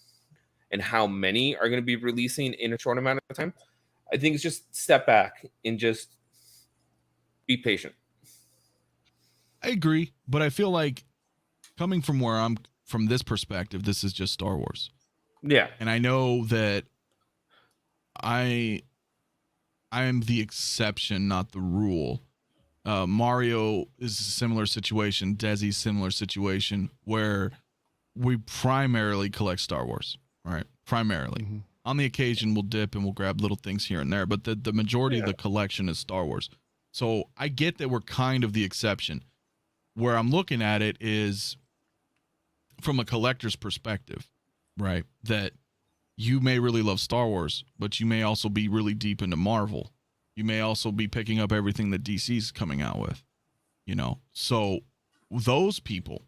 and how many are going to be releasing in a short amount of time, I think it's just step back and just be patient. I agree, but I feel like coming from where I'm from this perspective, this is just Star Wars. Yeah. And I know that I am the exception, not the rule. Mario is a similar situation. Desi's similar situation, where we primarily collect Star Wars, right? Primarily. On the occasion, we'll dip and we'll grab little things here and there, but the majority of the collection is Star Wars. So I get that we're kind of the exception. Where I'm looking at it is from a collector's perspective, right? That you may really love Star Wars, but you may also be really deep into Marvel. You may also be picking up everything that DC's coming out with, So those people,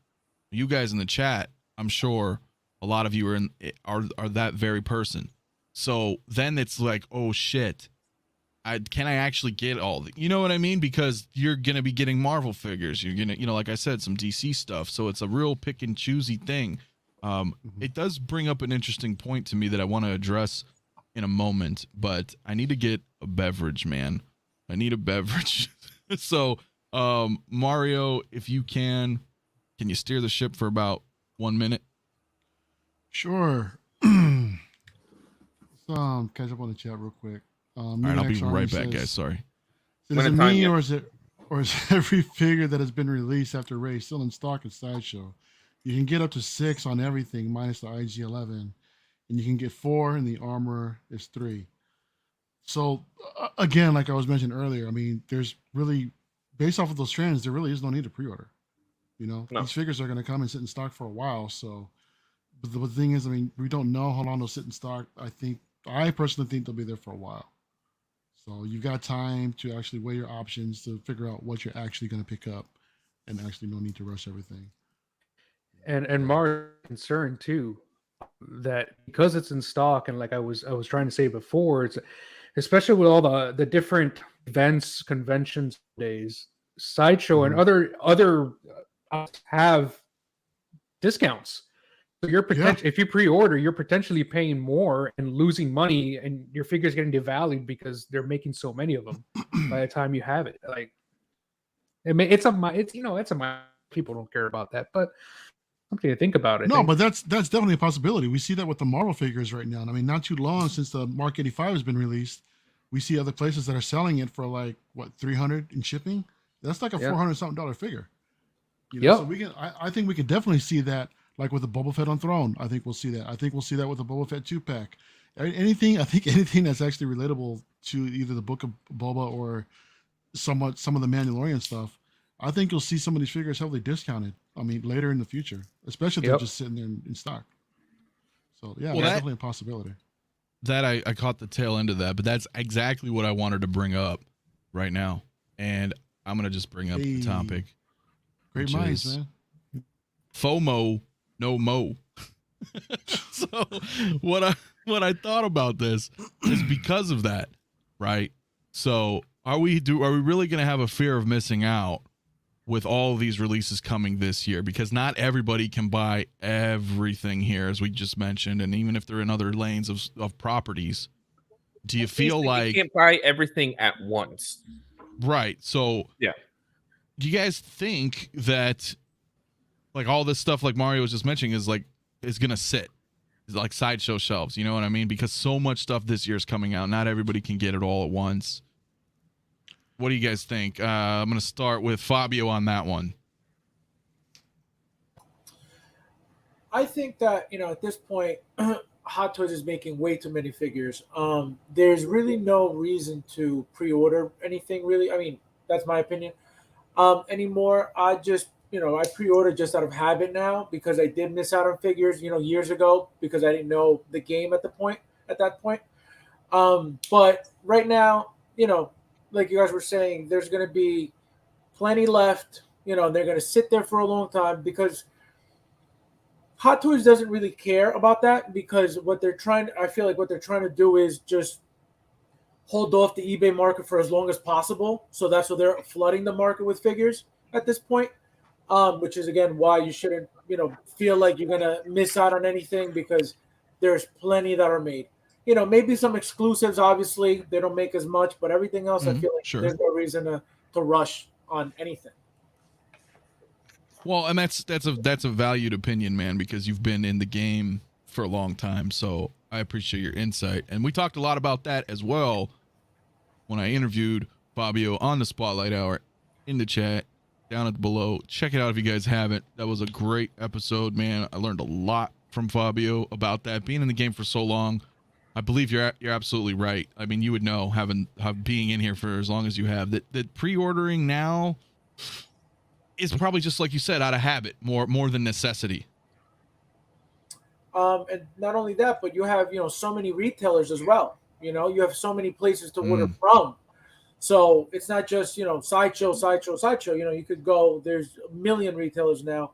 you guys in the chat, I'm sure a lot of you are that very person. So then it's like, oh shit, can I actually get all the, you know what I mean? Because you're going to be getting Marvel figures. You're going to, like I said, some DC stuff. So it's a real pick and choosy thing. It does bring up an interesting point to me that I want to address in a moment, but I need to get a beverage, man. I need a beverage. So, Mario, if you can you steer the ship for about 1 minute? Sure. So, catch up on the chat real quick. All right, I'll be right back, guys. Sorry. Is it me, or is it every figure that has been released after race still in stock at Sideshow? You can get up to 6 on everything minus the IG-11, and you can get 4, and the armor is 3. So again, like I was mentioning earlier, I mean, there's really, based off of those trends, there really is no need to pre-order. No. These figures are going to come and sit in stock for a while. So, but the thing is, I mean, we don't know how long they'll sit in stock. I personally think they'll be there for a while. So you've got time to actually weigh your options to figure out what you're actually going to pick up, and actually no need to rush everything. And Mario's concern too, that because it's in stock, and like I was trying to say before, it's especially with all the different events, conventions days, Sideshow and other have discounts. So you're if you pre-order, you're potentially paying more and losing money, and your figure's getting devalued because they're making so many of them by the time you have it. Like, it's people don't care about that, but something to think about. No, but that's definitely a possibility. We see that with the Marvel figures right now. I mean, not too long since the Mark 85 has been released, we see other places that are selling it for like $300 in shipping. That's like a $400 something figure. So we can. I think we could definitely see that, like with the Boba Fett on Throne. I think we'll see that. I think we'll see that with the Boba Fett 2-pack. Anything that's actually relatable to either the Book of Boba or some of the Mandalorian stuff. I think you'll see some of these figures heavily discounted. I mean, later in the future, especially if they're just sitting there in stock. So yeah, that's definitely a possibility. That I caught the tail end of that, but that's exactly what I wanted to bring up right now, and I'm gonna just bring up the topic. Great minds, man. FOMO, no mo. So what what I thought about this is because of that, right? So are we really going to have a fear of missing out with all of these releases coming this year? Because not everybody can buy everything here, as we just mentioned, and even if they're in other lanes of properties, do you feel like you can't buy everything at once? Right. So Yeah. Do you guys think that like all this stuff like Mario was just mentioning is gonna sit? It's like sideshow shelves, you know what I mean? Because so much stuff this year is coming out. Not everybody can get it all at once. What do you guys think? I'm gonna start with Fabio on that one. I think that, at this point, Hot Toys is making way too many figures. There's really no reason to pre-order anything, really. I mean, that's my opinion. Anymore. I just, I pre-order just out of habit now because I did miss out on figures, years ago because I didn't know the game at that point. But right now, like you guys were saying, there's going to be plenty left. They're going to sit there for a long time because Hot Toys doesn't really care about that because I feel like what they're trying to do is just hold off the eBay market for as long as possible. So that's why they're flooding the market with figures at this point, which is, again, why you shouldn't, feel like you're going to miss out on anything because there's plenty that are made. Maybe some exclusives, obviously. They don't make as much, but everything else, I feel like there's no reason to rush on anything. Well, and that's a valued opinion, man, because you've been in the game for a long time. So I appreciate your insight. And we talked a lot about that as well when I interviewed Fabio on the Spotlight Hour in the chat down at below. Check it out if you guys haven't. That was a great episode, man. I learned a lot from Fabio about that. Being in the game for so long, I believe you're absolutely right. I mean, you would know being in here for as long as you have that pre-ordering now is probably just like you said, out of habit, more than necessity. And not only that, but you have, so many retailers as well. You have so many places to order from. So it's not just, sideshow. You could go, there's a million retailers now.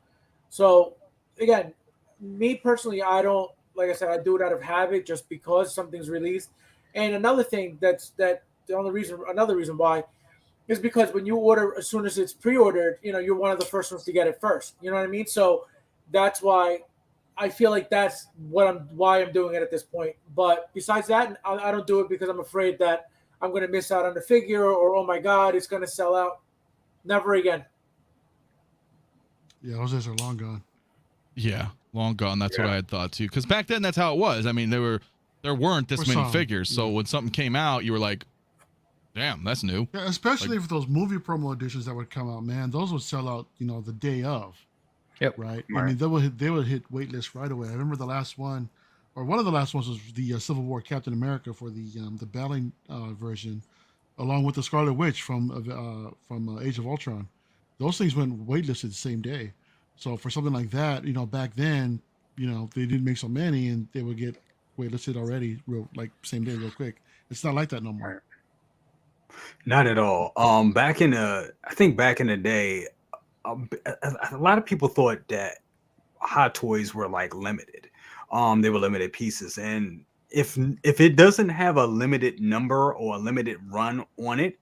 So again, me personally, I don't, like I said, I do it out of habit just because something's released. And another thing another reason why is because when you order, as soon as it's pre-ordered, you're one of the first ones to get it first. You know what I mean? So that's why I feel like that's why I'm doing it at this point. But besides that, I don't do it because I'm afraid that I'm going to miss out on the figure or, oh my God, it's going to sell out. Never again. Yeah, those days are long gone. Yeah, long gone. That's what I had thought too. Because back then, that's how it was. I mean, there weren't this many figures. So when something came out, you were like, damn, that's new. Yeah, especially for those movie promo editions that would come out, man. Those would sell out, the day of. Yep. Right. I mean, they would hit waitlist right away. I remember the last one, or one of the last ones, was the Civil War Captain America for the battling version, along with the Scarlet Witch from Age of Ultron. Those things went waitlisted the same day. So for something like that, back then, they didn't make so many, and they would get waitlisted already, same day, real quick. It's not like that no more. Not at all. I think back in the day, a lot of people thought that Hot Toys were like limited. They were limited pieces, and if it doesn't have a limited number or a limited run on it,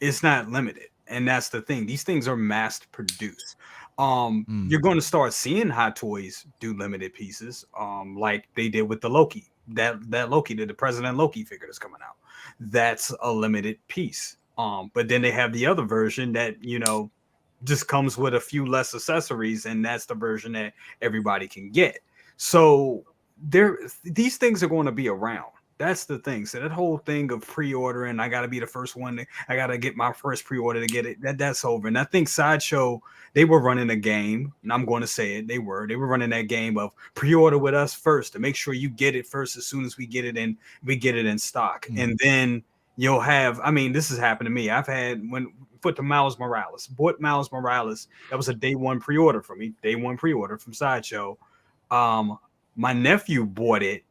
it's not limited. And that's the thing. These things are mass produced. You're going to start seeing Hot Toys do limited pieces, like they did with the Loki. That Loki, the President Loki figure that's coming out. That's a limited piece. But then they have the other version that, just comes with a few less accessories, and that's the version that everybody can get. So these things are going to be around. That's the thing. So that whole thing of pre-ordering, I got to be the first one. I got to get my first pre-order to get it. That's over. And I think Sideshow, they were running a game, and I'm going to say it. They were running that game of pre-order with us first to make sure you get it first as soon as we get it in stock. And then you'll have, this has happened to me. I've had bought Miles Morales. That was a day one pre-order for me. Day one pre-order from Sideshow. My nephew bought it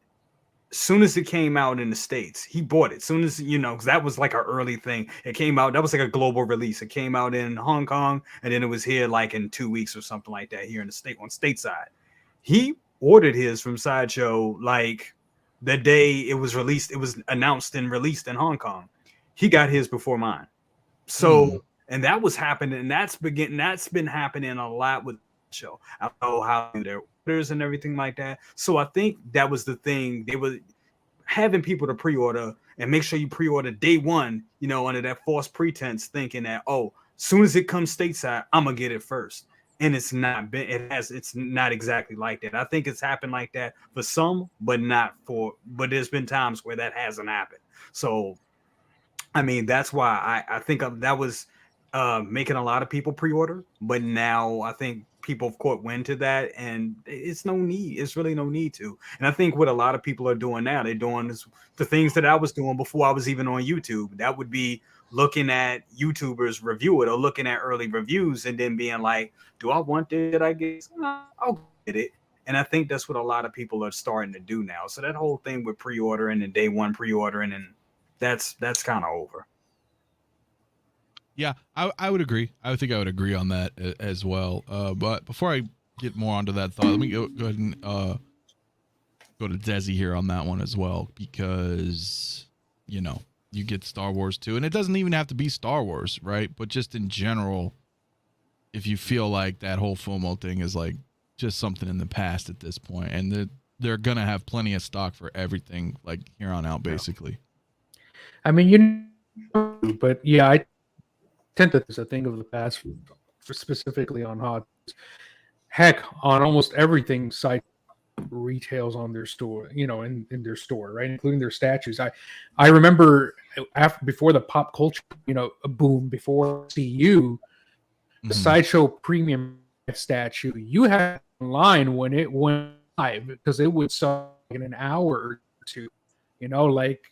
soon as it came out in the States. He bought it soon as, because that was like an early thing. It came out, that was like a global release. It came out in Hong Kong, and then it was here like in 2 weeks or something like that here in the state, on stateside. He ordered his from Sideshow like the day it was released, it was announced and released in Hong Kong. He got his before mine. So, and that was happening, and that's been happening a lot with the show. I don't know how to do their orders and everything like that. So I think that was the thing. They were having people to pre-order and make sure you pre-order day one, you know, under that false pretense, thinking that, oh, soon as it comes stateside, I'm gonna get it first. And it's not been, it's not exactly like that. I think it's happened like that for some, but but there's been times where that hasn't happened. So I mean, that's why I think that was making a lot of people pre-order, but now I think people have caught wind to that, and it's no need. It's really no need to. And I think what a lot of people are doing now, they're doing the things that I was doing before I was even on YouTube. That would be looking at YouTubers review it or looking at early reviews and then being like, do I want this? Did I get? I'll get it. And I think that's what a lot of people are starting to do now. So that whole thing with pre-ordering and day one pre-ordering, and that's kind of over. Yeah, I would agree. I would think I would agree on that as well. But before I get more onto that thought, let me go ahead and go to Desi here on that one as well, because, you know, you get Star Wars too, and it doesn't even have to be Star Wars, right? But just in general, if you feel like that whole FOMO thing is like just something in the past at this point, and they're gonna have plenty of stock for everything like here on out, basically. I mean, but yeah, I tend to think a thing of the past, specifically on hot. Heck, on almost everything site retails on their store, you know, in their store, right, including their statues. I remember before the pop culture, you know, boom, before CU, the Sideshow premium statue, you had online when it went live, because it would sell in an hour or two, you know, like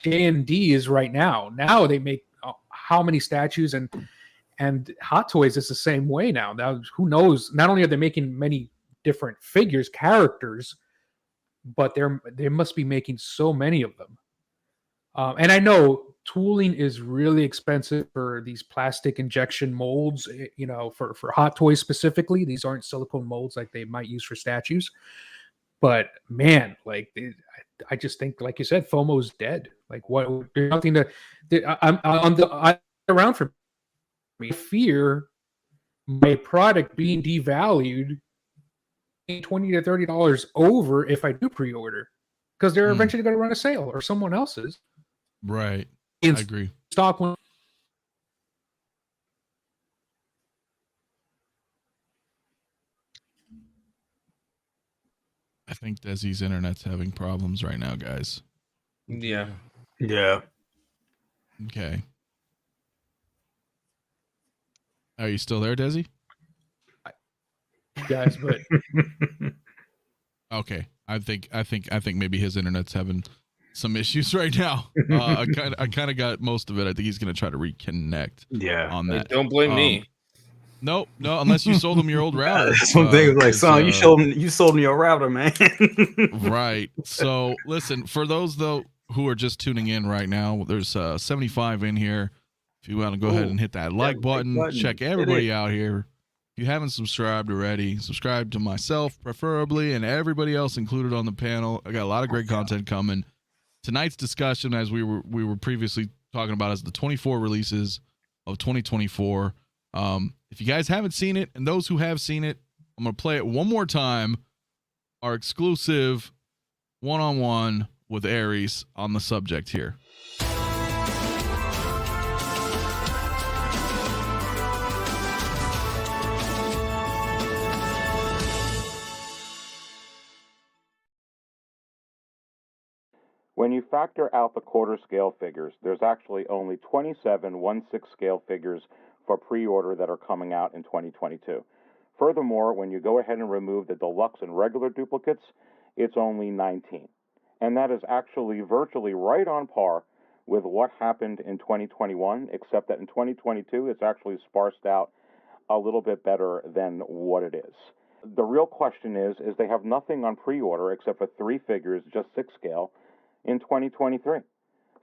J&D is right now. Now they make how many statues, and Hot Toys is the same way now. Now, who knows? Not only are they making many different figures, characters, but they must be making so many of them. And I know tooling is really expensive for these plastic injection molds, you know, for Hot Toys specifically. These aren't silicone molds like they might use for statues. But man, like I just think, like you said, FOMO's dead. Like, what? There's nothing to. I'm around for me. Fear my product being devalued $20 to $30 over if I do pre-order, because they're eventually going to run a sale, or someone else's. Right. I agree. Stock one. I think Desi's internet's having problems right now, guys. Yeah. Yeah. Okay. Are you still there, Desi? Guys, but okay. I think maybe his internet's having some issues right now. I kind of got most of it. I think he's gonna try to reconnect. Yeah. On that. Don't blame me. No, unless you sold him your old router. Something like, son, you sold me your router, man. Right. So listen, for those though who are just tuning in right now, there's 75 in here. If you want to go ahead and hit that like button, check everybody out here. If you haven't subscribed already, subscribe to myself preferably, and everybody else included on the panel. I got a lot of great content coming. Tonight's discussion, as we were previously talking about, is the 24 releases of 2024. If you guys haven't seen it, and those who have seen it, I'm going to play it one more time. Our exclusive one-on-one with Aries on the subject here. When you factor out the quarter scale figures, there's actually only 27 1/6 scale figures for pre-order that are coming out in 2022. Furthermore, when you go ahead and remove the deluxe and regular duplicates, it's only 19. And that is actually virtually right on par with what happened in 2021, except that in 2022, it's actually sparsed out a little bit better than what it is. The real question is they have nothing on pre-order except for 3 figures, just 6 scale, in 2023.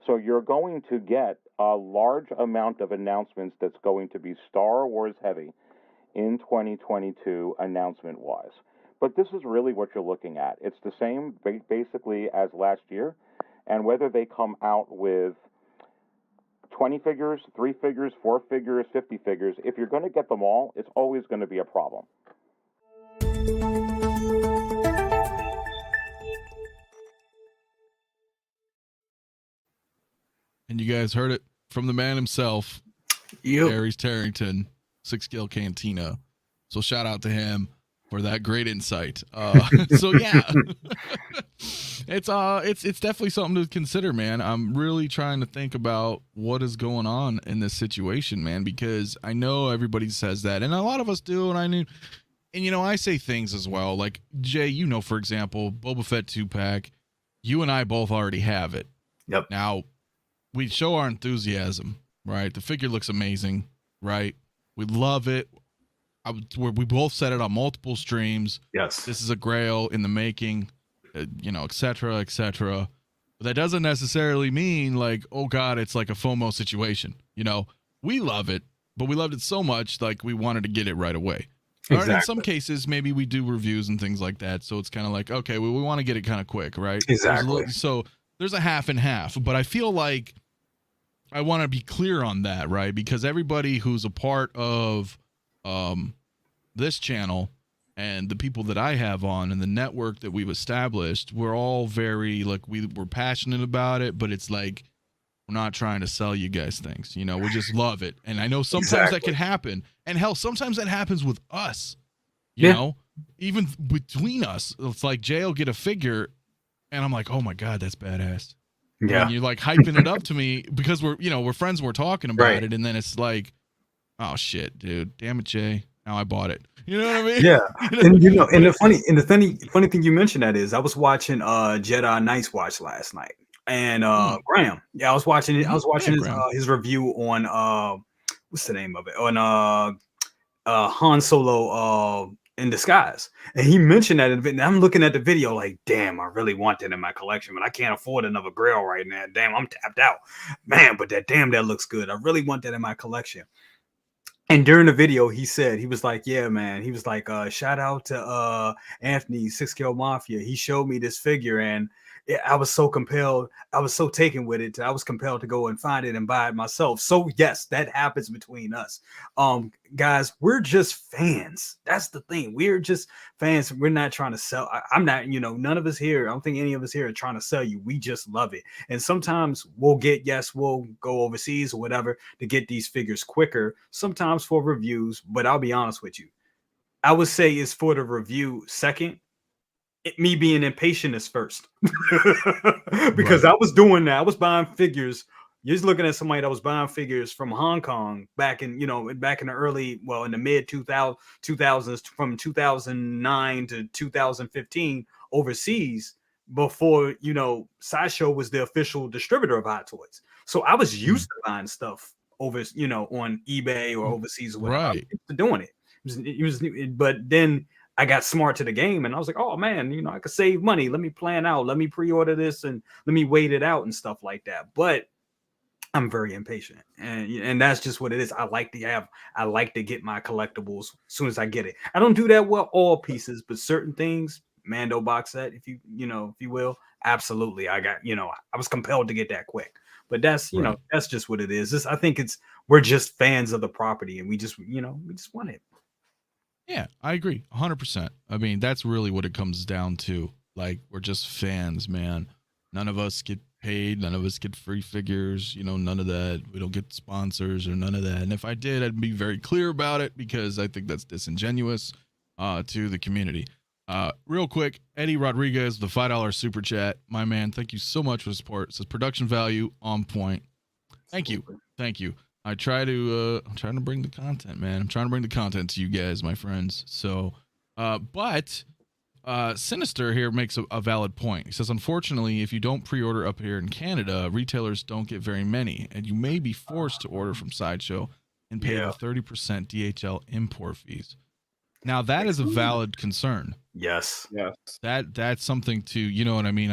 So you're going to get a large amount of announcements that's going to be Star Wars heavy in 2022 announcement-wise. But this is really what you're looking at. It's the same basically as last year, and whether they come out with 20 figures, 3 figures, 4 figures, 50 figures, if you're going to get them all, it's always going to be a problem. And you guys heard it from the man himself, Aries Tarrington, 6-scale Cantina. So shout out to him for that great insight. So yeah, it's definitely something to consider, man. I'm really trying to think about what is going on in this situation, man, because I know everybody says that, and a lot of us do, and you know, I say things as well. Like Jay, you know, for example, Boba Fett 2-pack, you and I both already have it. Yep. Now we show our enthusiasm, right? The figure looks amazing, right? We love it. We both said it on multiple streams. Yes. This is a grail in the making, you know, et cetera, et cetera. But that doesn't necessarily mean like, oh God, it's like a FOMO situation. You know, we love it, but we loved it so much, like we wanted to get it right away. Exactly. Or in some cases, maybe we do reviews and things like that. So it's kind of like, okay, we want to get it kind of quick, right? Exactly. So there's a half and half, but I feel like I want to be clear on that, right? Because everybody who's a part of this channel and the people that I have on and the network that we've established, we're all very like we're passionate about it, but it's like we're not trying to sell you guys things, you know. We just love it, and I know sometimes that can happen, and hell, sometimes that happens with us, you know, even between us. It's like Jay will get a figure, and I'm like, oh my God, that's badass. Yeah, and you're like hyping it up to me because we're friends, we're talking about it, and then it's like, oh shit, dude, damn it, Jay, now I bought it. You know what I mean? Yeah, and you know, and the funny thing you mentioned that is I was watching Jedi Night's Watch last night, and Graham, I was watching his review on what's the name of it, on Han Solo in Disguise, and he mentioned that, and I'm looking at the video like, damn, I really want that in my collection, but I can't afford another Grail right now. Damn, I'm tapped out, man. But that looks good. I really want that in my collection. And during the video, he said, he was like, yeah, man. He was like, shout out to Anthony, 6𝐾𝐍. He showed me this figure, and I was so compelled. I was so taken with it. I was compelled to go and find it and buy it myself. So yes, that happens between us. Guys, we're just fans. That's the thing. We're just fans. We're not trying to sell. I'm not, you know, none of us here. I don't think any of us here are trying to sell you. We just love it. And sometimes we'll go overseas or whatever to get these figures quicker, sometimes for reviews. But I'll be honest with you. I would say it's for the review second. Me being impatient is first. Because I was doing that. I was buying figures. You're just looking at somebody that was buying figures from Hong Kong back in the early, in the mid 2000s, from 2009 to 2015 overseas, before, you know, Sideshow was the official distributor of Hot Toys. So I was used to buying stuff over, you know, on eBay or overseas or whatever. I was used to doing it. But then I got smart to the game, and I was like, oh man, you know, I could save money. Let me plan out. Let me pre-order this and let me wait it out and stuff like that. But I'm very impatient, and that's just what it is. I like to get my collectibles as soon as I get it. I don't do that with all pieces, but certain things, Mando box set, if you will, absolutely. I was compelled to get that quick. But that's, you know, that's just what it is. I think we're just fans of the property, and we just want it. Yeah, I agree 100%. I mean, that's really what it comes down to. Like, we're just fans, man. None of us get paid. None of us get free figures. You know, none of that. We don't get sponsors or none of that. And if I did, I'd be very clear about it, because I think that's disingenuous to the community. Real quick, Eddie Rodriguez, the $5 super chat. My man, thank you so much for the support. It says production value on point. Thank you. I'm trying to bring the content, man. I'm trying to bring the content to you guys, my friends. So, but Sinister here makes a valid point. He says, unfortunately, if you don't pre-order up here in Canada, retailers don't get very many, and you may be forced to order from Sideshow and pay the 30% DHL import fees. Now that is a valid concern. Yes. Yes. That's something to, you know what I mean?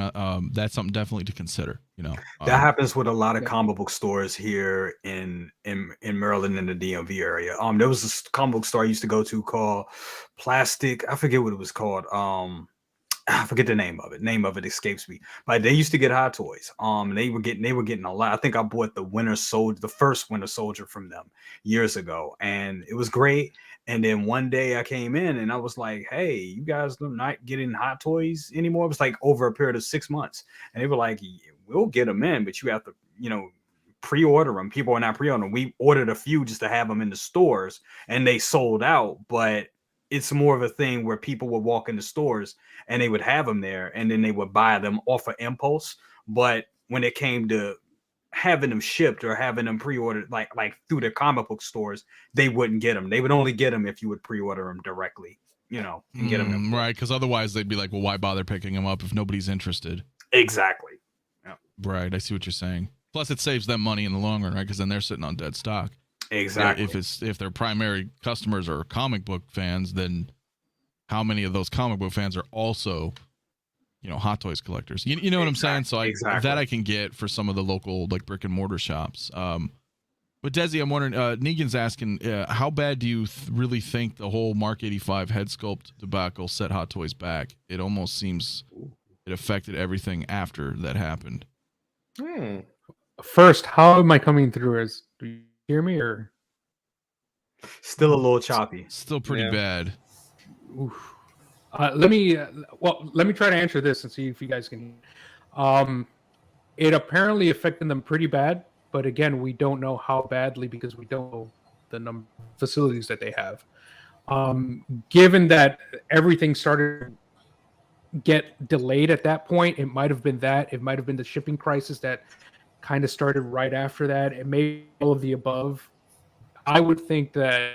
That's something definitely to consider, you know. That happens with a lot of comic book stores here in Maryland in the DMV area. There was this comic book store I used to go to called Plastic. I forget what it was called. I forget the name of it. Name of it escapes me. But they used to get Hot Toys. They were getting a lot. I think I bought the first Winter Soldier from them years ago, and it was great. And then one day I came in and I was like, "Hey, you guys are not getting Hot Toys anymore." It was like over a period of 6 months, and they were like, "We'll get them in, but you have to, pre-order them." People are not pre-ordering. We ordered a few just to have them in the stores, and they sold out. But it's more of a thing where people would walk in the stores and they would have them there, and then they would buy them off of impulse. But when it came to having them shipped or having them pre-ordered, like through their comic book stores, they wouldn't get them. They would only get them if you would pre-order them directly, and get them. Right, because otherwise they'd be like, well, why bother picking them up if nobody's interested? Exactly. Yeah. Right, I see what you're saying. Plus, it saves them money in the long run, right? Because then they're sitting on dead stock. Exactly. If their primary customers are comic book fans, then how many of those comic book fans are also, Hot Toys collectors? You know what I'm saying? So that I can get for some of the local like brick and mortar shops. But Desi, I'm wondering, Negan's asking, how bad do you really think the whole Mark 85 head sculpt debacle set Hot Toys back? It almost seems it affected everything after that happened. First, how am I coming through? Do you hear me or still a little choppy? Still pretty bad. Oof. Let me try to answer this and see if you guys can. It apparently affected them pretty bad, but again, we don't know how badly because we don't know the number of facilities that they have. Given that everything started to get delayed at that point, it might have been that. It might have been the shipping crisis that kind of started right after that. It may be all of the above. I would think that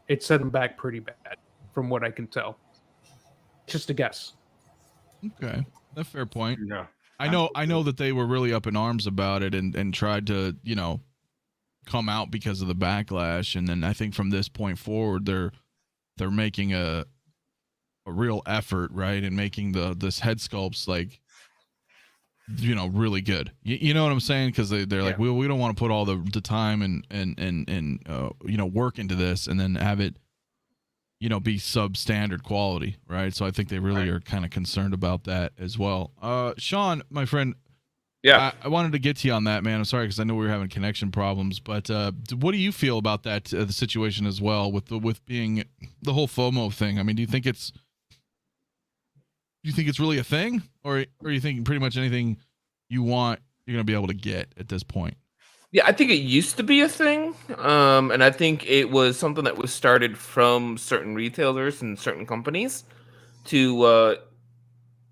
it set them back pretty bad, from what I can tell. Just a guess. Okay, that's a fair point. Yeah, I know that they were really up in arms about it and tried to come out because of the backlash, and then I think from this point forward they're making a real effort, right, in making this head sculpts like really good. You know what I'm saying? Because they're like, we don't want to put all the time and work into this and then have it be substandard quality, right? So I think they really are kind of concerned about that as well. Sean, my friend, I wanted to get to you on that, man. I'm sorry because I know we were having connection problems, but what do you feel about that the situation as well with being the whole FOMO thing? I mean, do you think it's really a thing, or you think pretty much anything you want you're gonna be able to get at this point? Yeah, I think it used to be a thing, and I think it was something that was started from certain retailers and certain companies to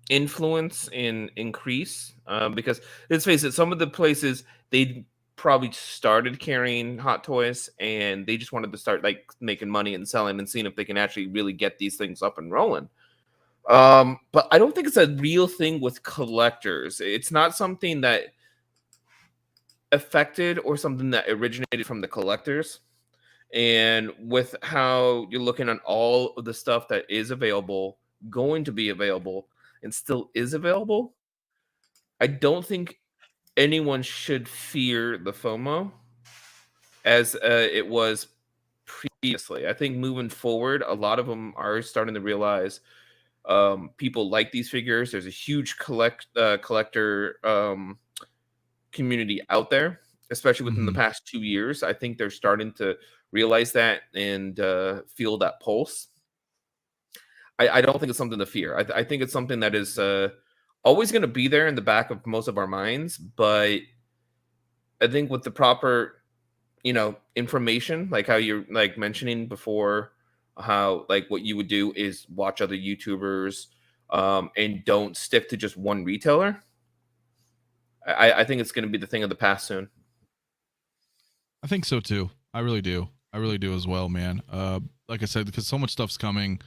influence and increase. Because let's face it, some of the places they probably started carrying Hot Toys and they just wanted to start like making money and selling and seeing if they can actually really get these things up and rolling. But I don't think it's a real thing with collectors. It's not something that affected or something that originated from the collectors. And with how you're looking at all of the stuff that is available, going to be available, and still is available, I don't think anyone should fear the FOMO as it was previously. I think moving forward, a lot of them are starting to realize people like these figures. There's a huge collector community out there, especially within the past 2 years. I think they're starting to realize that and feel that pulse. I don't think it's something to fear. I think it's something that is always going to be there in the back of most of our minds. But I think with the proper, information, like how you're like mentioning before, how like what you would do is watch other YouTubers and don't stick to just one retailer. I think it's going to be the thing of the past soon. I think so too. I really do. I really do as well, man. Like I said, because so much stuff's coming,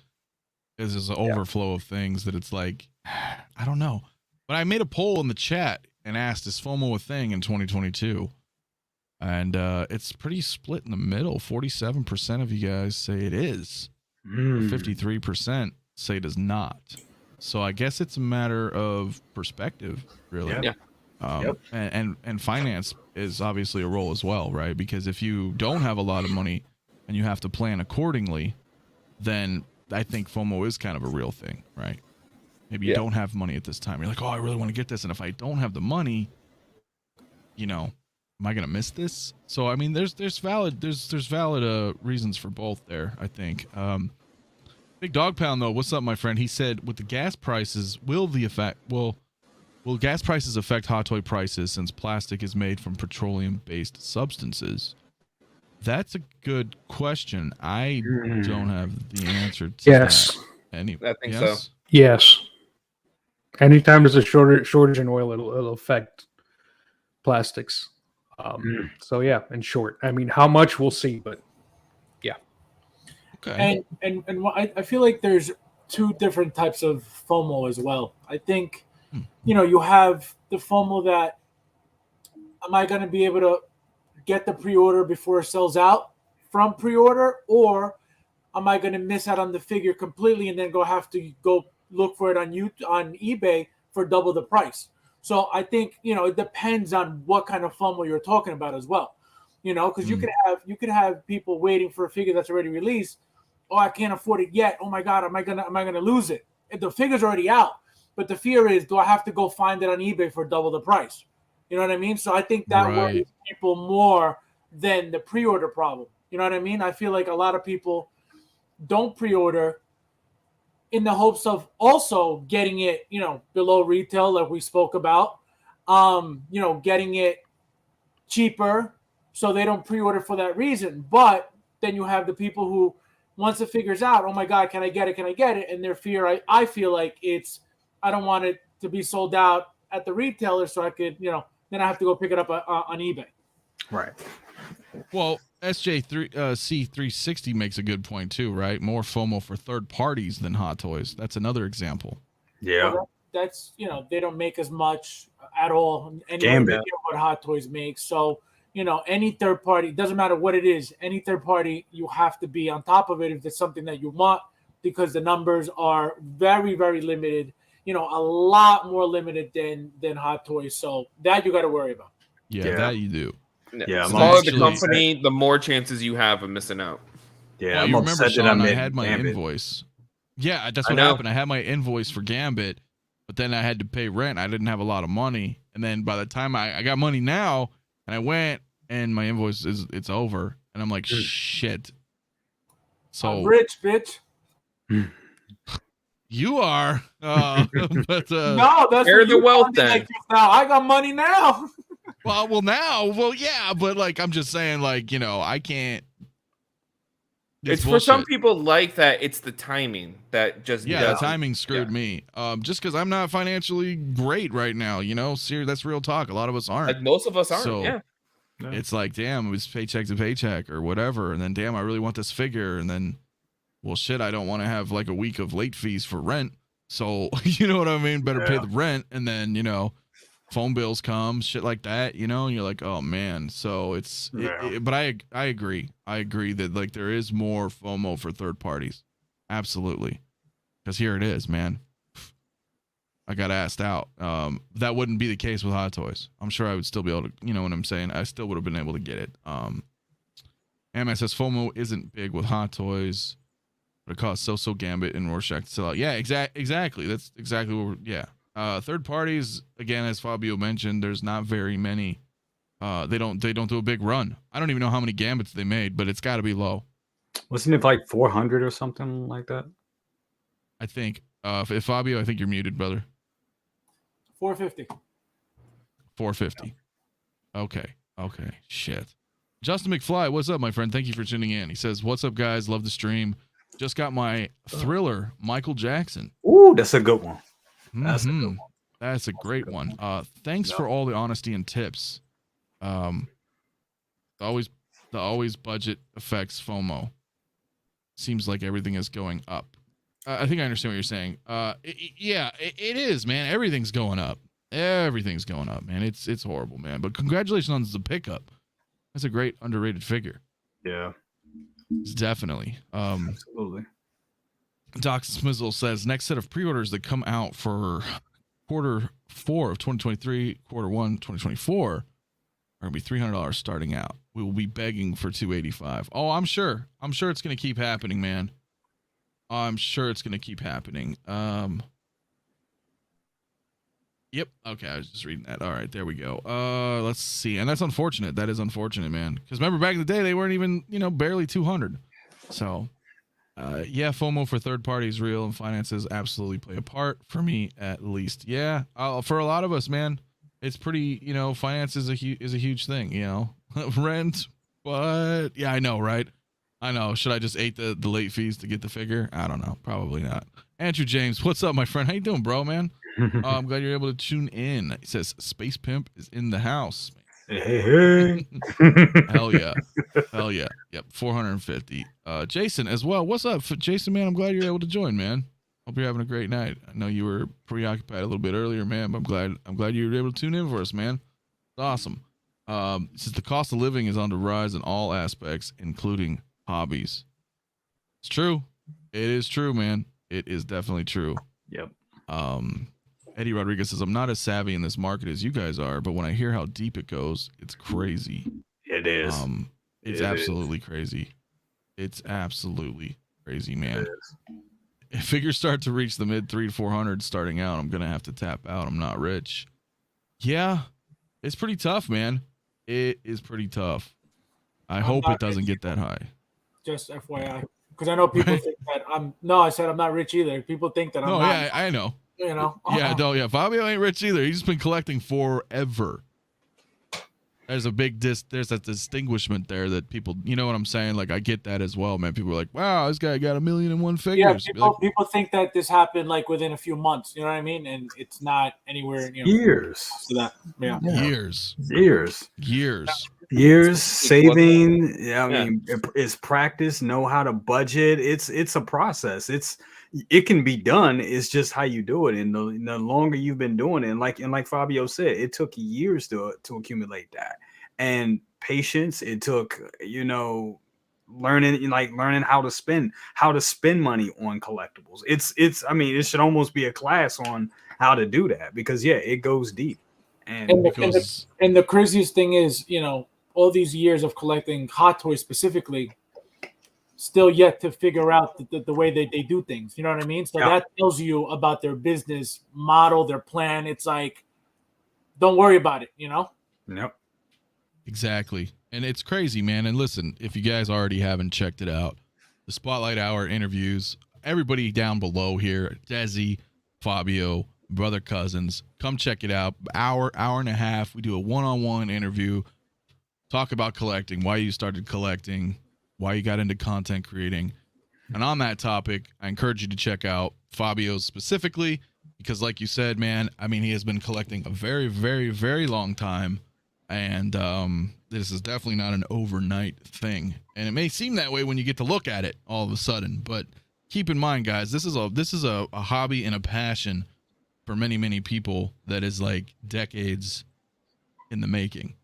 there's this overflow of things that it's like, I don't know. But I made a poll in the chat and asked, is FOMO a thing in 2022? And it's pretty split in the middle. 47% of you guys say it is. Mm. 53% say does not. So I guess it's a matter of perspective, really. Yeah. Yep. And finance is obviously a role as well, right? Because if you don't have a lot of money and you have to plan accordingly, then I think FOMO is kind of a real thing, right? Maybe you don't have money at this time. You're like, oh, I really want to get this. And if I don't have the money, you know, am I going to miss this? So, I mean, there's valid reasons for both there, I think. Big Dog Pound, though, what's up, my friend? He said, with the gas prices, will gas prices affect hot toy prices since plastic is made from petroleum-based substances? That's a good question. I don't have the answer to that. I think so. Yes. Anytime there's a shortage in oil, it'll affect plastics. So yeah, in short, I mean, how much we'll see, but yeah. Okay. And I feel like there's two different types of FOMO as well. I think, you know, you have the FOMO that, am I going to be able to get the pre-order before it sells out from pre-order, or am I going to miss out on the figure completely and then have to go look for it on eBay for double the price? So I think, you know, it depends on what kind of FOMO you're talking about as well. You know, because you could have people waiting for a figure that's already released. Oh, I can't afford it yet. Oh my God, am I gonna lose it? The figure's already out, but the fear is, do I have to go find it on eBay for double the price? You know what I mean? So I think that worries people more than the pre-order problem. You know what I mean? I feel like a lot of people don't pre-order in the hopes of also getting it, you know, below retail, like we spoke about, you know, getting it cheaper, so they don't pre-order for that reason. But then you have the people who, once it figures out, oh my God, can I get it? Can I get it? And their fear, I feel like it's, I don't want it to be sold out at the retailer, so I could, you know, then I have to go pick it up on eBay. Right. Well, C360 makes a good point too, right? More FOMO for third parties than Hot Toys. That's another example. Yeah. Well, that's, you know, they don't make as much at all Gambit. what Hot Toys makes. So, you know, any third party, doesn't matter what it is, any third party, you have to be on top of it if it's something that you want, because the numbers are very, very limited, you know, a lot more limited than Hot Toys. So that you got to worry about. Yeah, that you do. Yeah, the smaller the company, the more chances you have of missing out. Yeah, well, you remember, Sean, I had my invoice. Yeah, that's what happened. I had my invoice for Gambit, but then I had to pay rent. I didn't have a lot of money. And then by the time I got money now, and I went, and my invoice it's over. And I'm like, shit. So I'm rich, bitch. You are. But no, that's where the wealth then. Like, now I got money now. Well, yeah, but like, I'm just saying, like, you know, I can't. It's for some people like that. It's the timing that just the timing screwed me. Just because I'm not financially great right now, you know. That's real talk. A lot of us aren't. Like most of us aren't. So it's like, damn, it was paycheck to paycheck or whatever, and then damn, I really want this figure, and then, well, shit, I don't want to have like a week of late fees for rent. So you know what I mean? Better pay the rent, and then, you know, phone bills come, shit like that, you know, and you're like, oh man. So it's, but I agree. I agree that like there is more FOMO for third parties. Absolutely. Because here it is, man. I got asked out. That wouldn't be the case with Hot Toys. I'm sure I would still be able to, you know what I'm saying? I still would have been able to get it. MS says FOMO isn't big with Hot Toys, but it costs so Gambit and Rorschach to sell out. Yeah, exactly. That's exactly what third parties, again, as Fabio mentioned, there's not very many. They don't do a big run. I don't even know how many Gambits they made, but it's got to be low. Wasn't it like 400 or something like that? I think. If Fabio, I think you're muted, brother. 450. 450. Okay. Shit. Justin McFly, what's up, my friend? Thank you for tuning in. He says, "What's up, guys? Love the stream. Just got my Thriller, Michael Jackson." Ooh, that's a good one. That's a good one. That's a great one. Thanks for all the honesty and tips. The always budget affects FOMO. Seems like everything is going up. I think I understand what you're saying. It is, man. Everything's going up. Everything's going up, man. It's horrible, man. But congratulations on the pickup. That's a great underrated figure. Yeah. It's definitely. Absolutely. Doc Smizzle says next set of pre-orders that come out for quarter 4 of 2023, quarter 1 2024 are gonna be $300 starting out. We will be begging for $285. Oh, I'm sure it's gonna keep happening, man. I'm sure it's gonna keep happening. Yep. Okay, I was just reading that. All right, there we go. Let's see. And that's unfortunate. That is unfortunate, man. Because remember back in the day, they weren't even, barely 200. So, yeah, FOMO for third parties, real, and finances absolutely play a part for me, at least. Yeah, for a lot of us, man, it's pretty. Finance is a huge thing. Rent, but yeah, I know, right? I know. Should I just eat the late fees to get the figure? I don't know. Probably not. Andrew James, what's up, my friend? How you doing, bro, man? I'm glad you're able to tune in. He says Space Pimp is in the house. Hey. Hell yeah. Hell yeah. Yep. 450. Jason as well. What's up, Jason, man? I'm glad you're able to join, man. Hope you're having a great night. I know you were preoccupied a little bit earlier, man, but I'm glad you were able to tune in for us, man. It's awesome. Since the cost of living is on the rise in all aspects, including hobbies. It's true. It is true, man. It is definitely true. Yep. Eddie Rodriguez says, I'm not as savvy in this market as you guys are, but when I hear how deep it goes, it's crazy. It is. It's absolutely crazy. It's absolutely crazy, man. If figures start to reach the mid 300 to 400 starting out, I'm going to have to tap out. I'm not rich. Yeah, it's pretty tough, man. It is pretty tough. I hope it doesn't get that high. Just FYI. Because I know people think that I said I'm not rich either. People think that I'm not. Yeah, I know. Yeah, Fabio ain't rich either. He's been collecting forever. There's a there's a distinguishment there that people, you know what I'm saying? Like, I get that as well, man. People are like, wow, this guy got 1,000,001 figures. Yeah, people think that this happened like within a few months, you know what I mean? And it's not anywhere, years. To that. Yeah. Years saving. Yeah, I mean, it's practice, know how to budget. It's a process. It can be done. It's just how you do it. And the longer you've been doing it, and like Fabio said, it took years to accumulate that. And patience, it took, learning how to spend money on collectibles. It should almost be a class on how to do that, because it goes deep. And the craziest thing is, all these years of collecting Hot Toys specifically, still yet to figure out the way they do things. You know what I mean? So that tells you about their business model, their plan. It's like, don't worry about it, Yep. Exactly. And it's crazy, man. And listen, if you guys already haven't checked it out, the Spotlight Hour interviews, everybody down below here, Desi, Fabio, brother cousins, come check it out. Hour and a half. We do a one-on-one interview, talk about collecting, why you started collecting, why you got into content creating. And on that topic, I encourage you to check out Fabio's specifically, because like you said, man, he has been collecting a very, very, very long time. And this is definitely not an overnight thing. And it may seem that way when you get to look at it all of a sudden, but keep in mind, guys, this is a hobby and a passion for many, many people that is like decades in the making.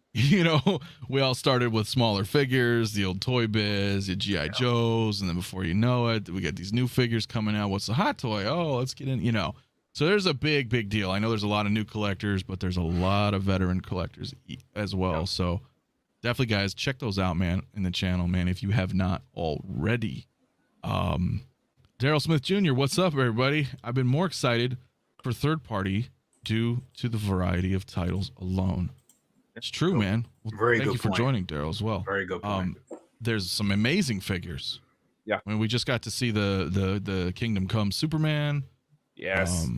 We all started with smaller figures, the old Toy Biz, the G.I. Joes, and then before you know it, we got these new figures coming out. What's the hot toy? Oh, let's get in, So there's a big, big deal. I know there's a lot of new collectors, but there's a lot of veteran collectors as well. So definitely, guys, check those out, man, in the channel, man, if you have not already. Daryl Smith Jr., what's up, everybody? I've been more excited for third party due to the variety of titles alone. It's true, man. Well, thank you for joining, Daryl, as well. Very good point. There's some amazing figures. Yeah. We just got to see the Kingdom Come Superman. Yes.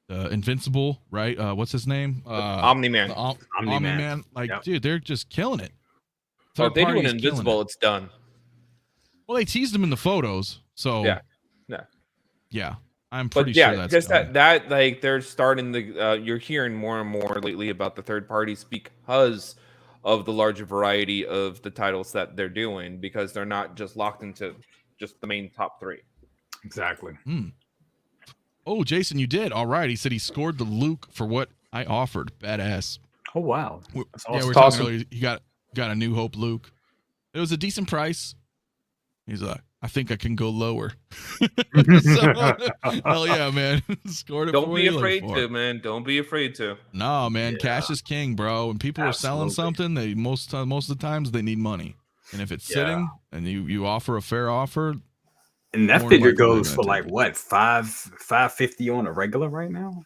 The Invincible, right? What's his name? Omni-Man. Omni-Man. Dude, they're just killing it. If they do an Invincible, it's done. Well, they teased him in the photos, so yeah. I'm pretty sure that's just that like they're starting you're hearing more and more lately about the third parties because of the larger variety of the titles that they're doing, because they're not just locked into just the main top 3. Exactly. Oh, Jason, you did. All right. He said he scored the Luke for what I offered. Badass. Oh, wow. That's awesome. Yeah, we were talking earlier. He got a New Hope Luke. It was a decent price. He's like, I think I can go lower. So, hell yeah, man. Scored it. Don't be 40, like afraid 4. to, man. Don't be afraid to. No, man, Yeah. cash is king, bro. When people are selling Absolutely. something, they most of the times they need money. And if it's Yeah. sitting and you offer a fair offer, And that more figure likely they're goes gonna for take like it. what, 550 on a regular right now?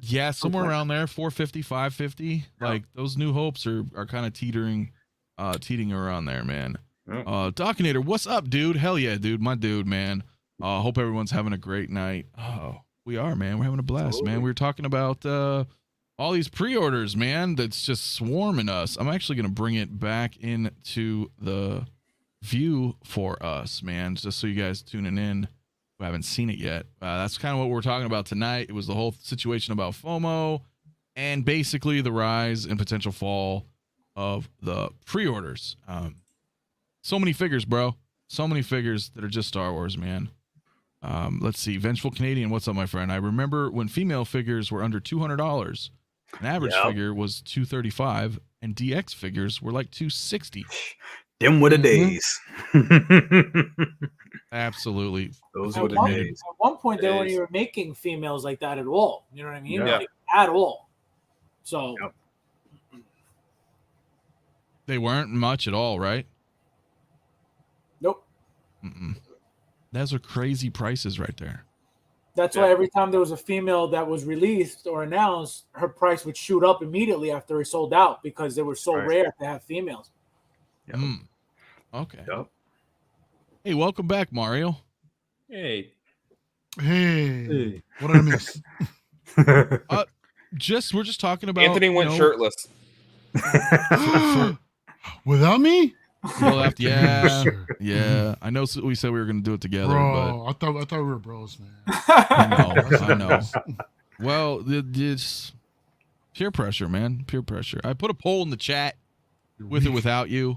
yeah, somewhere like around there, 450, 550. Yeah. Like those New Hopes are kind of teetering around there, man. Yeah. Dockinator, what's up, dude? Hell yeah, dude, my dude, man. Hope everyone's having a great night. Oh, we are, man. We're having a blast, man. Absolutely. We were talking about all these pre-orders, man. That's just swarming us. I'm actually gonna bring it back into the view for us, man, just so you guys tuning in who haven't seen it yet. That's kind of what we're talking about tonight. It was the whole situation about FOMO and basically the rise and potential fall of the pre-orders. So many figures, bro. So many figures that are just Star Wars, man. Let's see. Vengeful Canadian, what's up, my friend? I remember when female figures were under $200. An average Yep. figure was $235, and DX figures were like $260. Them were the days. Absolutely. Those At were the one, days. at one point, they weren't Days. even making females like that at all. You know what I mean? Yeah. Like, at all. So, Yep. They weren't much at all, right? nope. Mm-mm. Those are crazy prices right there. That's Yeah. why every time there was a female that was released or announced, her price would shoot up immediately after it sold out because they were so Right. rare to have females. Yep. Mm. Okay. Yep. Hey, welcome back, Mario. Hey. Hey, what did I miss? We're just talking about Anthony went shirtless. Without me, We'll have to, yeah, Sure. yeah. I know we said we were going to do it together, bro. I thought we were bros, man. but I know. Well, it's peer pressure, man. Peer pressure. I put a poll in the chat You're with or weak. without you,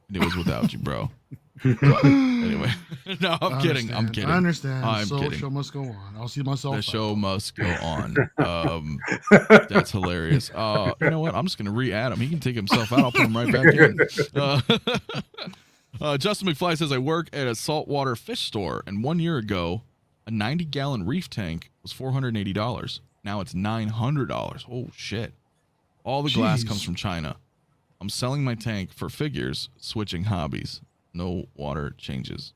and it was without you, bro. Anyway, no, I'm kidding. I'm kidding. I understand. I'm So kidding. show must go on. I'll see myself. The out. show must go on. That's hilarious. You know what? I'm just gonna re-add him. He can take himself out. I'll put him right back in. Justin McFly says, I work at a saltwater fish store, and 1 year ago, a 90-gallon reef tank was $480. Now it's $900. Oh shit! All the glass Jeez. comes from China. I'm selling my tank for figures, switching hobbies. No water changes.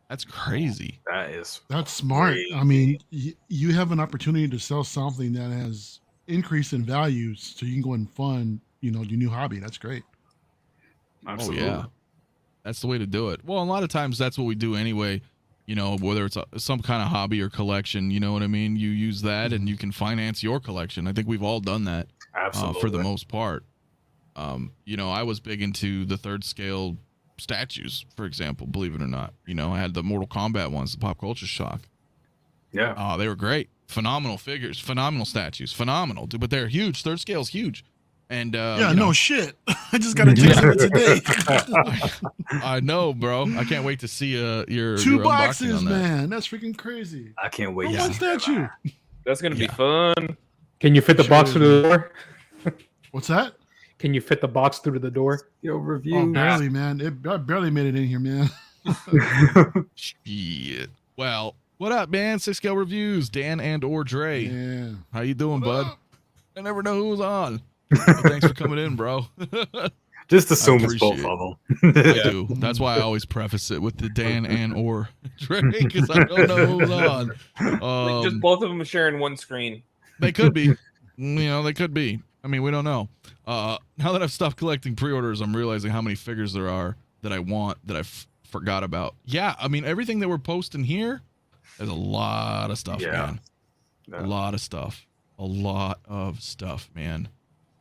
That's crazy. That's smart. Crazy. I mean, you have an opportunity to sell something that has increased in value, so you can go and fund, your new hobby. That's great. Absolutely. Oh yeah, that's the way to do it. Well, a lot of times that's what we do anyway. Whether it's some kind of hobby or collection, you know what I mean? You use that and you can finance your collection. I think we've all done that Absolutely. for the most part. I was big into the third scale statues, for example, believe it or not. I had the Mortal Kombat ones, the Pop Culture Shock. Yeah. They were great. Phenomenal figures, phenomenal statues, phenomenal, dude, but they're huge. Third scale's huge. And no shit. I just got a text of it today. I know, bro. I can't wait to see your 2 your unboxing boxes, on that. man. That's freaking crazy. I can't wait. One statue. That's gonna be Yeah. fun. Can you fit the box Sure. through the door? What's that? Can you fit the box through the door? Your Oh, review. barely, man. I barely made it in here, man. Shit. Well, what up, man? 6 Scale Reviews, Dan and or Dre. Yeah. How you doing, What bud? up? I never know who was on. But thanks for coming in, bro. Just assume it's both appreciate of I them. do. That's why I always preface it with the Dan and or Dre, because I don't know who's on. Like, just both of them sharing one screen. They could be. They could be. I mean, we don't know. Now that I've stopped collecting pre-orders, I'm realizing how many figures there are that I want that I forgot about. Yeah, I mean, everything that we're posting here, there's a lot of stuff, Yeah. man. Yeah. A lot of stuff. A lot of stuff, man.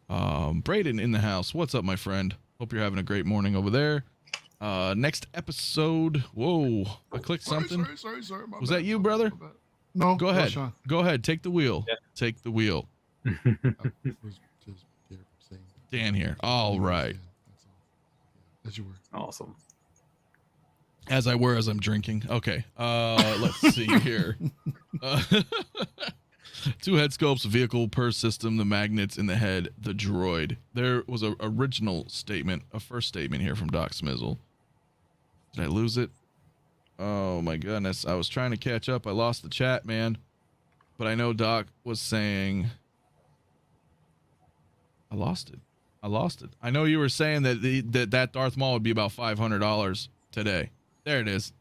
Braden in the house. What's up, my friend? Hope you're having a great morning over there. Next episode. Whoa, I clicked something. Sorry. My Was bad, that you, my bad, brother? my bad. No. Go no, ahead. Sean. Go ahead. Take the wheel. Yeah. Take the wheel. I was just there saying. Dan here. All right. Yeah, that's all. As you were. Awesome. As I were as I'm drinking. Okay. Let's see here. 2 head scopes, vehicle per system, the magnets in the head, the droid. There was a original statement, a first statement here from Doc Smizzle. Did I lose it? Oh my goodness. I was trying to catch up. I lost the chat, man. But I know Doc was saying I lost it. I know you were saying that that Darth Maul would be about $500 today. There it is.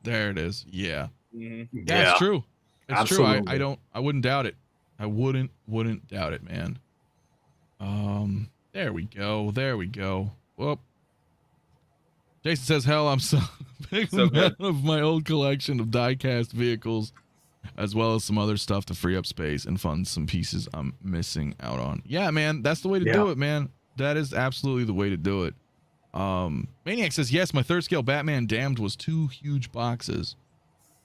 Yeah. Mm-hmm. Yeah, it's true. It's Absolutely. true. I wouldn't doubt it. I wouldn't doubt it, man. There we go. Whoop. Jason says, hell, I'm so big So fan good. of my old collection of die-cast vehicles, as well as some other stuff to free up space and fund some pieces I'm missing out on. Yeah, man, that's the way to do it, man. That is absolutely the way to do it. Maniac says, yes, my third scale Batman Damned was 2 huge boxes.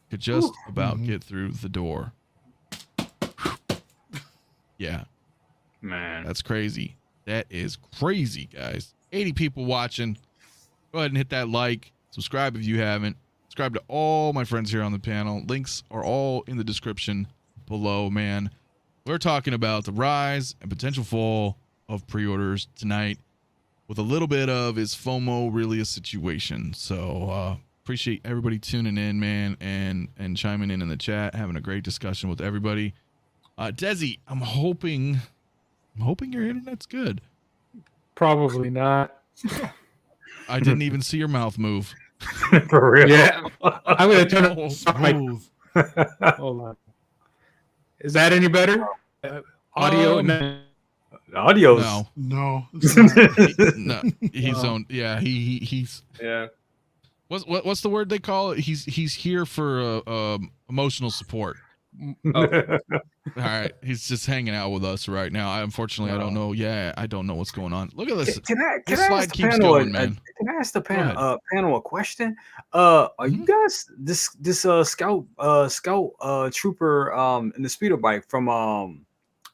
Could just about get through the door. Yeah. Man. That's crazy. That is crazy, guys. 80 people watching. Go ahead and hit that like. Subscribe if you haven't. Subscribe to all my friends here on the panel. Links are all in the description below, man. We're talking about the rise and potential fall of pre-orders tonight with a little bit of is FOMO really a situation? So appreciate everybody tuning in, man, and chiming in the chat, having a great discussion with everybody. Desi, I'm hoping your internet's good. Probably not. I didn't even see your mouth move. For real. Yeah. I'm going to turn Oh, off my... Smooth. Hold on. Is that any better? Audio? No. Audio's. No. No, it's not. No, he's on. Yeah, he's. Yeah. What's the word they call it? He's here for emotional support. Oh, All right, he's just hanging out with us right now. I don't know. Yeah, I don't know what's going on. Look at this. Can I This ask slide the keeps panel? going, man. Can I ask the ahead. panel a question? Are you Mhm. guys this scout trooper in the speeder bike from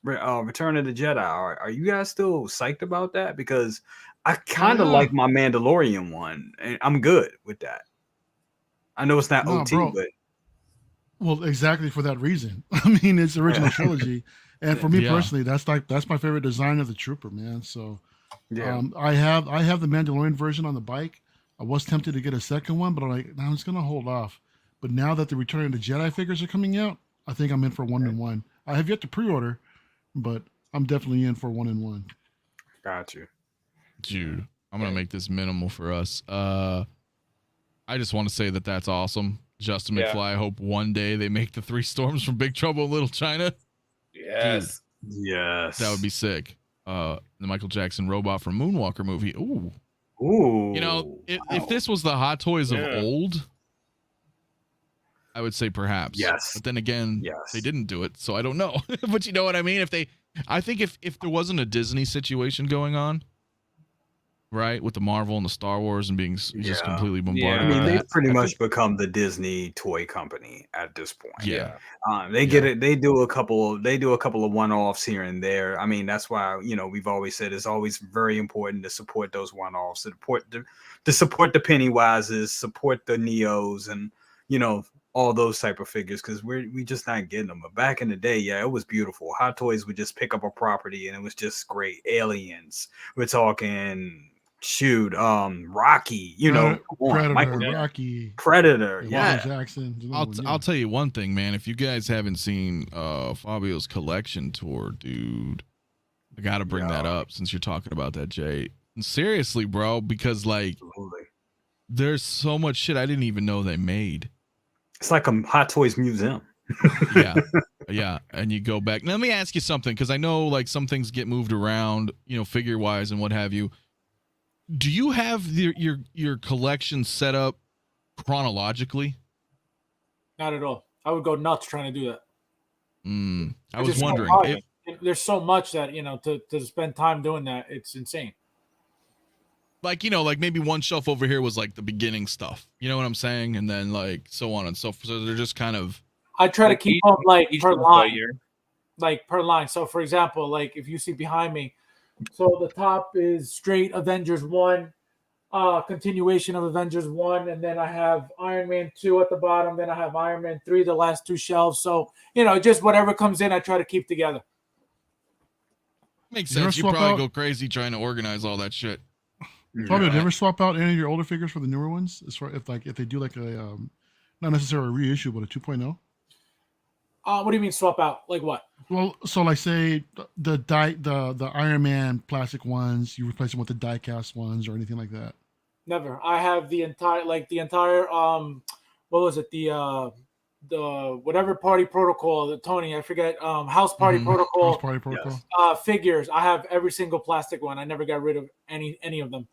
Return of the Jedi? Are you guys still psyched about that? Because I kind of yeah. like my Mandalorian one, and I'm good with that. I know it's not No, OT, bro. but Well, exactly for that reason. I mean, it's the original trilogy, and for me Yeah. personally, that's my favorite design of the trooper, man. So, yeah. I have the Mandalorian version on the bike. I was tempted to get a second one, but I'm like, no, I'm just gonna hold off. But now that the Return of the Jedi figures are coming out, I think I'm in for 1-in-1. I have yet to pre-order, but I'm definitely in for 1-in-1. Got you. Dude, I'm gonna make this minimal for us. I just want to say that that's awesome. Justin Yeah. McFly, I hope one day they make the 3 storms from Big Trouble in Little China. yes. Yes. That would be sick. The Michael Jackson robot from Moonwalker movie. Ooh. Ooh. You know, if this was the Hot Toys of Yeah. old, I would say perhaps. Yes. But then again, Yes. they didn't do it, so I don't know. But you know what I mean? I think if there wasn't a Disney situation going on, right, with the Marvel and the Star Wars and being just Yeah. completely bombarded. Yeah. I mean, with they've that, pretty I much think- become the Disney toy company at this point. Yeah. They get it. They do a couple of one-offs here and there. I mean, that's why we've always said it's always very important to support those one-offs, to support the Pennywises, support the Neos, and all those type of figures, because we just not getting them. But back in the day, yeah, it was beautiful. Hot Toys would just pick up a property and it was just great. Aliens. We're talking. Rocky, come on, Predator, Michael Rocky, Predator, Michael yeah. Jackson. I'll tell you one thing, man. If you guys haven't seen Fabio's collection tour, dude, I gotta bring that up since you're talking about that, Jay. Seriously, bro, because like Absolutely. there's so much shit I didn't even know they made. It's like a Hot Toys museum. Yeah. And you go back. Now, let me ask you something, because I know like some things get moved around, figure wise and what have you. Do you have your collection set up chronologically? Not at all. I would go nuts trying to do that. I was It's so wondering. hard. There's so much that to spend time doing that, it's insane. Like maybe one shelf over here was like the beginning stuff. You know what I'm saying? And then like so on and so forth. So they're just kind of. I try to keep them like each per one line. year. Like per line. So for example, like if you see behind me, so the top is straight Avengers 1, continuation of Avengers 1, and then I have Iron Man 2 at the bottom, then I have Iron Man 3, the last 2 shelves. So, just whatever comes in, I try to keep together. Makes You ever sense. You swap probably out- go crazy trying to organize all that shit. Fabio, do you I- ever swap out any of your older figures for the newer ones? As far if they do like a not necessarily a reissue, but a 2.0? What do you mean swap out? Like what? Well, so like say the Iron Man plastic ones, you replace them with the die cast ones or anything like that. Never. I have the entire what was it? The whatever party protocol, the Tony, I forget, house party protocol. House party protocol. Yes. Figures. I have every single plastic one. I never got rid of any of them.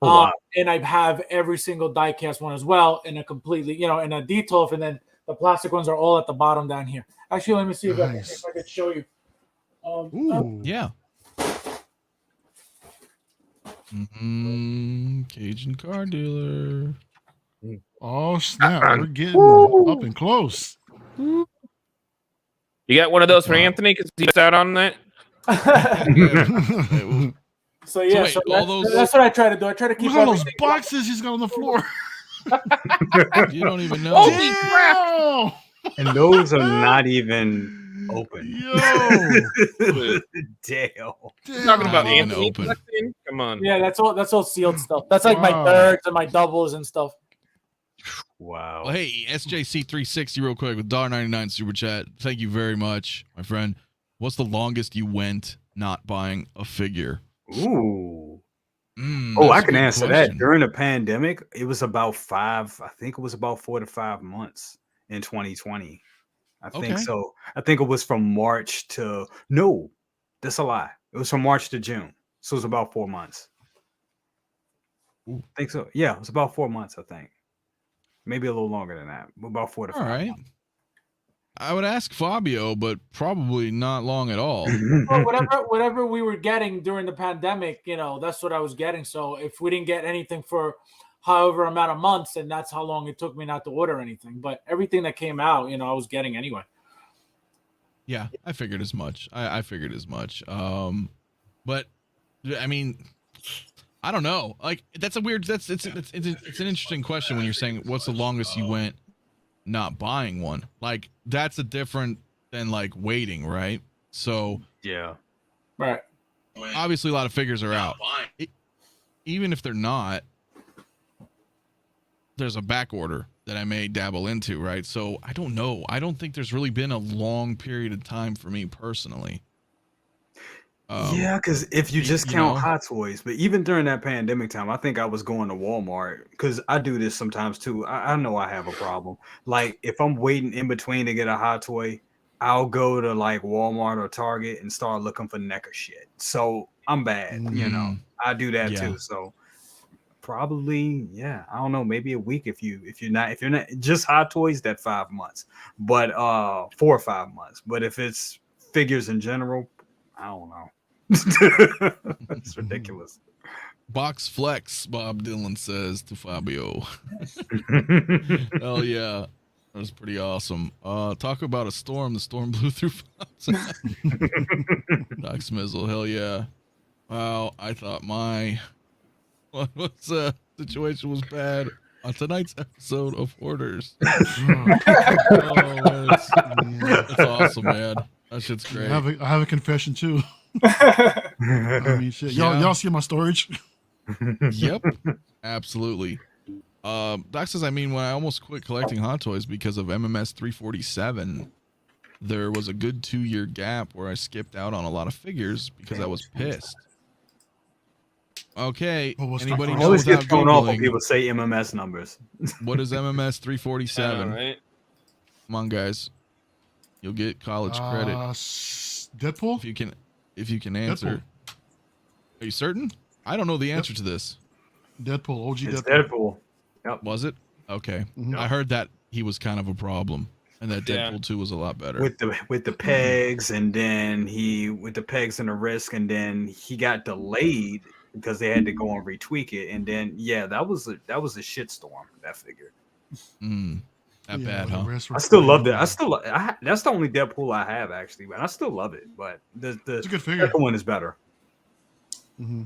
Oh, wow. And I have every single die cast one as well in a completely, in a detail, and then the plastic ones are all at the bottom down here. Actually, let me see if Nice. I could show you. Ooh. Yeah. Cajun car dealer. Oh snap! We're getting up and close. You got one of those for Wow. Anthony because he missed out on that. So yeah, wait, so all those- that's what I try to do. I try to keep Look at all those everything- boxes he's got on the floor. You don't even know. Holy crap! And those are not even open. Yo! Damn. Talking about Not even Anthony open. collecting? Come on. Yeah, that's all sealed stuff. That's like my Wow. thirds and my doubles and stuff. Wow. Well, hey, SJC360 real quick with $1.99 super chat. Thank you very much, my friend. What's the longest you went not buying a figure? Ooh. Mm, Oh, that's I a can good answer question. that. During the pandemic, it was about 4 to 5 months in 2020. I think Okay. so. I think it was from March to no, that's a lie. It was from March to June. So it was about 4 months. Ooh. I think so. Yeah, it was about 4 months, I think. Maybe a little longer than that. But about 4 to All 5 right. months. I would ask Fabio, but probably not long at all. Well, whatever we were getting during the pandemic, that's what I was getting. So if we didn't get anything for however amount of months, then that's how long it took me not to order anything. But everything that came out, I was getting anyway. Yeah, I figured as much. I figured as much. But I mean, I don't know. Like that's a weird. It's an interesting question when you're saying what's the longest you went not buying one. Like that's a different than like waiting, right? So Yeah. Right. obviously a lot of figures are out. Even if they're not, there's a back order that I may dabble into, right? So I don't know. I don't think there's really been a long period of time for me personally. Yeah, because if you just you count know? Hot Toys, but even during that pandemic time, I think I was going to Walmart because I do this sometimes too. I know I have a problem. Like if I'm waiting in between to get a Hot Toy, I'll go to like Walmart or Target and start looking for NECA shit. So I'm bad, I do that Yeah. too. So probably, yeah, I don't know, maybe a week if you're not just Hot Toys, that 5 months, but 4 or 5 months. But if it's figures in general, I don't know. It's ridiculous. Box flex, Bob Dylan says to Fabio. Hell yeah. That was pretty awesome. Talk about a storm. The storm blew through. Doc Smizzle. Hell yeah. Wow. I thought my situation was bad on tonight's episode of Orders. That's awesome, man. That shit's great. I have a confession too. I mean, shit. Y'all see my storage? Yep, absolutely. Doc says, I mean, when I almost quit collecting Hot Toys because of MMS 347, there was a good 2-year gap where I skipped out on a lot of figures because I was pissed. Okay, Well, what's anybody the- I know always without get thrown off when Googling, people say MMS numbers. what is MMS 347? All right. Come on, guys. You'll get college credit Deadpool? if you can answer. Are you certain? I don't know the answer to this. Deadpool. OG It's Deadpool. Deadpool. Was it? Okay. Mhm. I heard that he was kind of a problem and that Yeah. Deadpool 2 was a lot better. With the pegs, and then with the pegs and the wrist, and then he got delayed because they had to go and retweak it, and then that was a shitstorm, that figure. That Yeah, bad, the huh? rest were I still love pretty that. low. That's the only Deadpool I have actually, but I still love it. But the It's a good figure. second one is better. Yeah.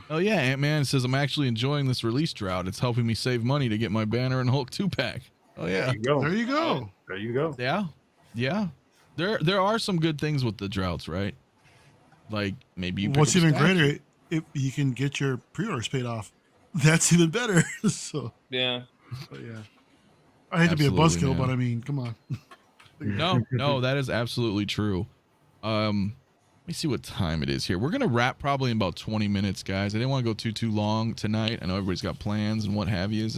Oh yeah, Ant-Man says I'm actually enjoying this release drought. It's helping me save money to get my Banner and Hulk 2-pack. Oh yeah. There you go. There you go. There you go. Yeah. Yeah. There are some good things with the droughts, right? Like maybe you pick What's up even stacks. greater, if you can get your pre-orders paid off. that's even better. So Yeah. yeah, I hate to be a Absolutely, buzzkill, man. but I mean, come on. No, that is absolutely true. Let me see what time it is here. We're gonna wrap probably in about 20 minutes, guys. I didn't want to go too long tonight. I know everybody's got plans and what have you.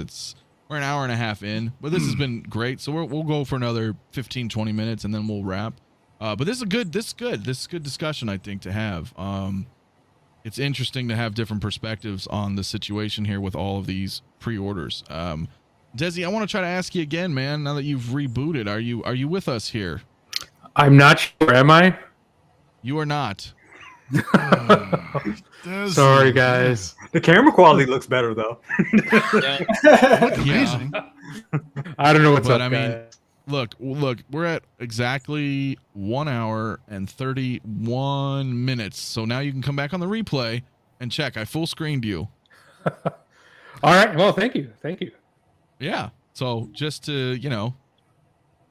We're an hour and a half in, but this has been great. So we'll go for another 15-20 minutes and then we'll wrap. But this is good discussion, I think, to have. It's interesting to have different perspectives on the situation here with all of these pre-orders. Desi, I want to try to ask you again, man. Now that you've rebooted, are you with us here? I'm not sure. Am I? You are not. Sorry, guys. The camera quality looks better though. Look amazing. I don't know what's But up, I mean, guys. look, we're at exactly 1 hour and 31 minutes. So now you can come back on the replay and check. I full screened you. All right. Well, thank you. Yeah. So just to,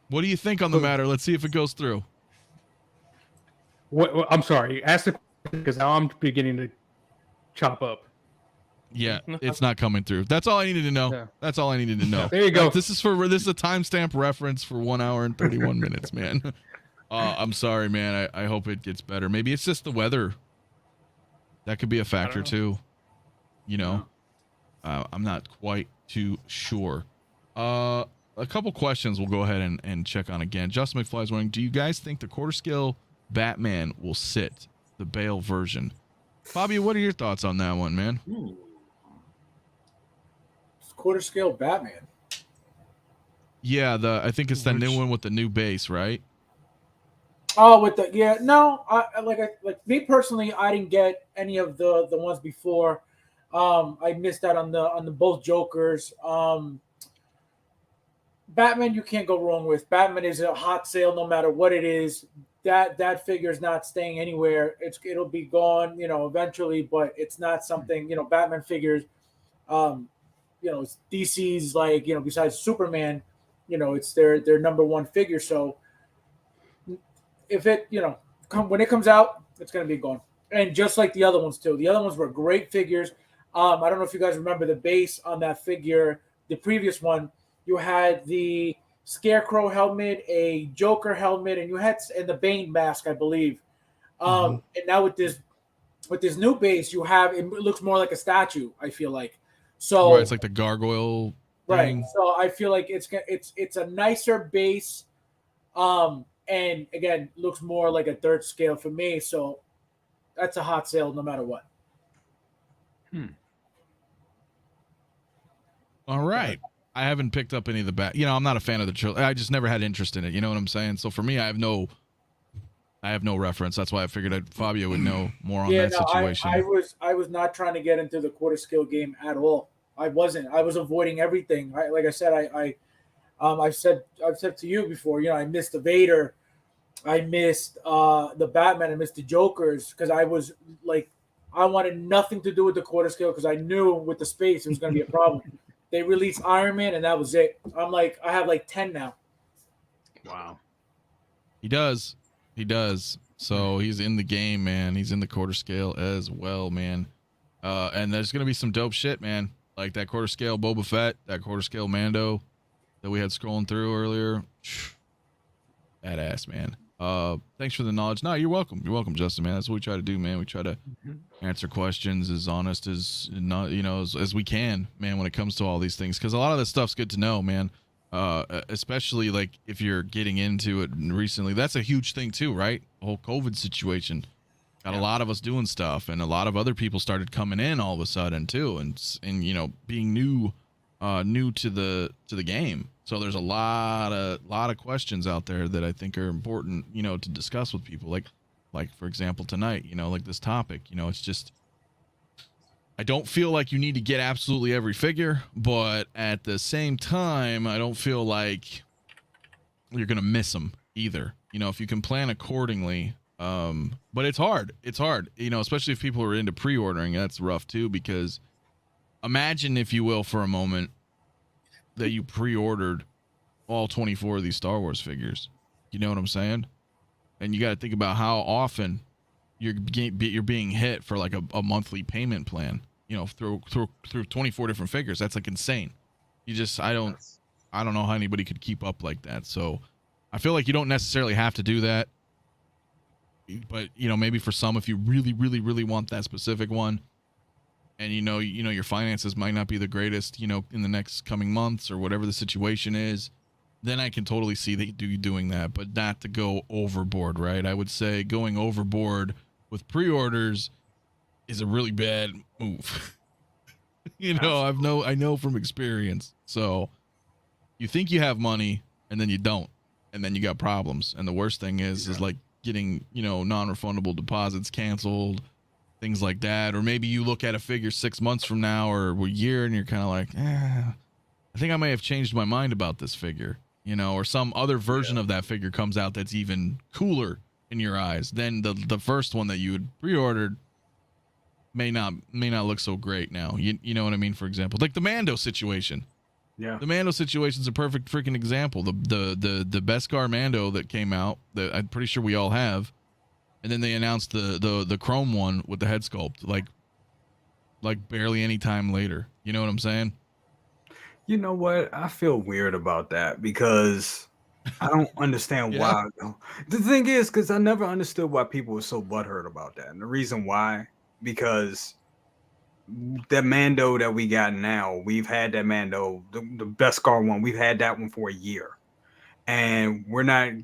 what do you think on the matter? Let's see if it goes through. What, I'm sorry. Ask the question because now I'm beginning to chop up. Yeah, it's not coming through. That's all I needed to know. Yeah. That's all I needed to know. There you go. This is a timestamp reference for 1 hour and 31 minutes, man. I'm sorry, man. I hope it gets better. Maybe it's just the weather. That could be a factor too. I'm not quite too sure. A couple questions we'll go ahead and check on again. Justin McFly is wondering, do you guys think the quarter scale Batman will sit the Bale version? Fabio, what are your thoughts on that one, man? Quarter scale Batman. Yeah, I think it's the new one with the new base, right? Oh, no. Like me personally, I didn't get any of the ones before. I missed out on the both Jokers. Batman, you can't go wrong with. Batman is a hot sale no matter what it is. That figure is not staying anywhere. It'll be gone, eventually, but it's not something, Batman figures. It's DC's besides Superman, it's their number one figure. So if it, when it comes out, it's gonna be gone. And just like the other ones too. The other ones were great figures. I don't know if you guys remember the base on that figure. The previous one, you had the Scarecrow helmet, a Joker helmet, and the Bane mask, I believe. And now with this new base, it looks more like a statue. I feel like. So Right, it's like the gargoyle thing. Right. So I feel like it's a nicer base, and again looks more like a third scale for me. So that's a hot sale no matter what. All right. I haven't picked up any of the I'm not a fan of the trilogy. I just never had interest in it. You know what I'm saying? So for me, I have no reference. That's why I figured Fabio would know more on that situation. I was not trying to get into the quarter scale game at all. I wasn't. I was avoiding everything. Like I said, I've said to you before. I missed the Vader. I missed the Batman. I missed the Jokers because I was like, I wanted nothing to do with the quarter scale because I knew with the space it was going to be a problem. They released Iron Man and that was it. I'm like, I have like 10 now. Wow. He does. So he's in the game, man. He's in the quarter scale as well, man. And there's gonna be some dope shit, man. Like that quarter scale Boba Fett, that quarter scale Mando that we had scrolling through earlier. Badass, man. Thanks for the knowledge. No, you're welcome. You're welcome, Justin, man. That's what we try to do, man. We try to answer questions as honest as we can, man, when it comes to all these things. Because a lot of this stuff's good to know, man. Especially like if you're getting into it recently. That's a huge thing too, right? The whole COVID situation got a lot of us doing stuff, and a lot of other people started coming in all of a sudden too, and being new to the game. So there's a lot of questions out there that I think are important, to discuss with people. Like for example tonight, like this topic. It's just, I don't feel like you need to get absolutely every figure, but at the same time, I don't feel like you're gonna miss them either. If you can plan accordingly. But it's hard. Especially if people are into pre-ordering. That's rough too, because imagine, if you will, for a moment, that you pre-ordered all 24 of these Star Wars figures. You know what I'm saying? And you got to think about how often you're being hit for like a monthly payment plan. through 24 different figures. That's like insane. I don't know how anybody could keep up like that. So I feel like you don't necessarily have to do that, but maybe for some, if you really, really, really want that specific one, and your finances might not be the greatest, in the next coming months or whatever the situation is, then I can totally see that you doing that, but not to go overboard, right? I would say going overboard with pre-orders is a really bad move. I know from experience. So you think you have money and then you don't, and then you got problems. And the worst thing is like getting, non-refundable deposits canceled, things like that. Or maybe you look at a figure 6 months from now or a year and you're kind of like, I think I may have changed my mind about this figure, or some other version of that figure comes out that's even cooler in your eyes than the first one that you had pre-ordered. May not look so great now. You know what I mean? For example, like the Mando situation. Yeah. The Mando situation is a perfect freaking example. The Beskar Mando that came out that I'm pretty sure we all have, and then they announced the Chrome one with the head sculpt like barely any time later. You know what I'm saying? You know what? I feel weird about that because I don't understand why. The thing is, because I never understood why people were so butthurt about that, and the reason why. Because the Mando that we got now, we've had that Mando, the Beskar one, we've had that one for a year. And I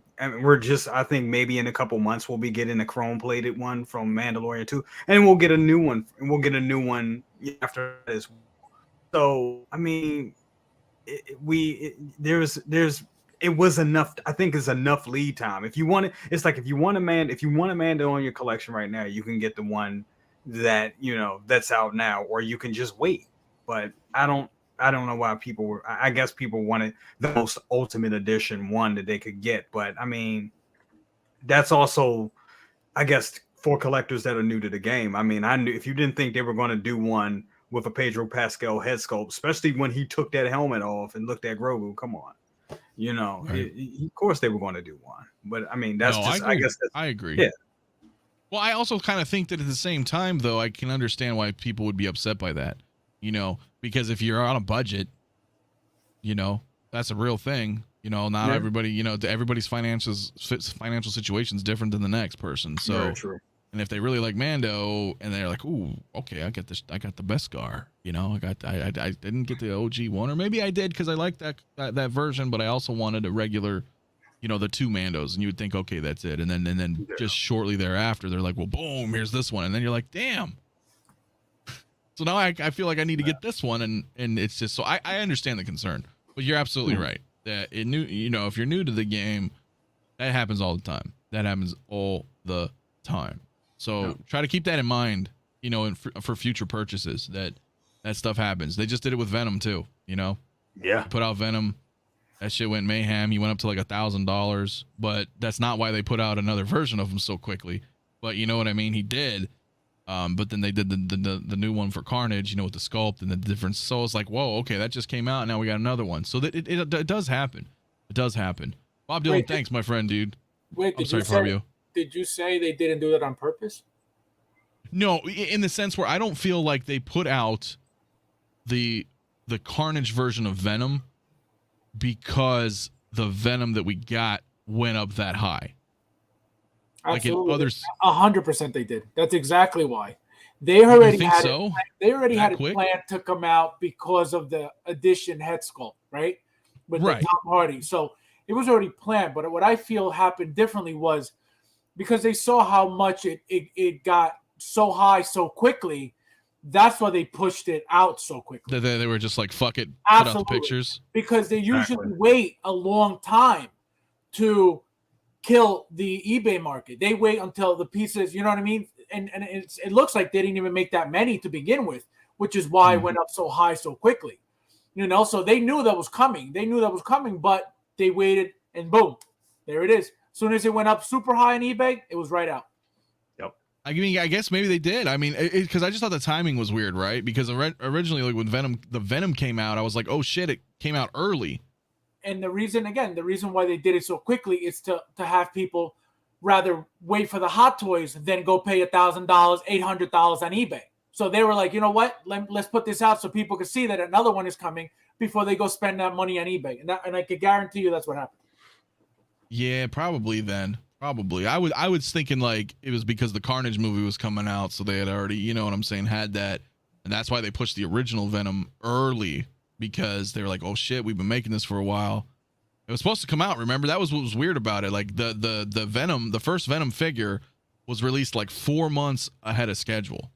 think maybe in a couple months we'll be getting a chrome plated one from Mandalorian 2. And we'll get a new one. And we'll get a new one after this. So, I mean, it was enough. I think it's enough lead time. If you want a Mando on your collection right now, you can get the one that that's out now, or you can just wait. But I don't know why I guess people wanted the most ultimate edition one that they could get. But I mean, that's also, I guess, for collectors that are new to the game. I mean, I knew if you didn't think they were going to do one with a Pedro Pascal head sculpt, especially when he took that helmet off and looked at Grogu, come on. Right. Of course they were going to do one. But I mean, I agree. Yeah. Well, I also kind of think that at the same time, though, I can understand why people would be upset by that, because if you're on a budget, that's a real thing. Not everybody, everybody's financial situation is different than the next person. So, very true. And if they really like Mando and they're like, ooh, okay, I got the Beskar, I didn't get the OG one, or maybe I did because I liked that version, but I also wanted a regular, the two Mandos, and you would think, okay, that's it. And then just shortly thereafter, they're like, well, boom, here's this one. And then you're like, damn. So now I feel like I need to get this one. And it's just, so I understand the concern, but you're absolutely right that if you're new to the game, that happens all the time. That happens all the time. So try to keep that in mind, for future purchases, that stuff happens. They just did it with Venom too, Yeah. Put out Venom. That shit went mayhem. He went up to like $1,000, but that's not why they put out another version of him so quickly. But you know what I mean? He did. But then they did the new one for Carnage, with the sculpt and the difference. So it's like, whoa, okay, that just came out. And now we got another one. So that it does happen. It does happen. Bob Dylan, thanks, my friend, dude. Wait, I'm sorry, Fabio. Did you say they didn't do that on purpose? No, in the sense where I don't feel like they put out the Carnage version of Venom because the Venom that we got went up that high. Absolutely. Like in others, 100% they did. That's exactly why. They already had so? They already That had it quick? planned to come out because of the edition head sculpt, right? With Right. the Tom Hardy. So it was already planned. But what I feel happened differently was because they saw how much it got so high so quickly. That's why they pushed it out so quickly. They were just like, fuck it, Absolutely. put out the pictures. Because they usually wait a long time to kill the eBay market. They wait until the pieces, you know what I mean? And it looks like they didn't even make that many to begin with, which is why it went up so high so quickly. So they knew that was coming. But they waited and boom, there it is. As soon as it went up super high on eBay, it was right out. I mean, I guess maybe they did. I mean, because I just thought the timing was weird, right? Because originally, like when the Venom came out, I was like, oh shit, it came out early. And the reason why they did it so quickly is to have people rather wait for the Hot Toys than go pay $1,000, $800 on eBay. So they were like, you know what? Let's put this out so people can see that another one is coming before they go spend that money on eBay. And I can guarantee you that's what happened. Yeah, probably then. Probably. I was thinking like it was because the Carnage movie was coming out, so they had already, you know what I'm saying, had that. And that's why they pushed the original Venom early, because they were like, oh shit, we've been making this for a while. It was supposed to come out, remember? That was what was weird about it. Like the Venom, the first Venom figure was released like 4 months ahead of schedule.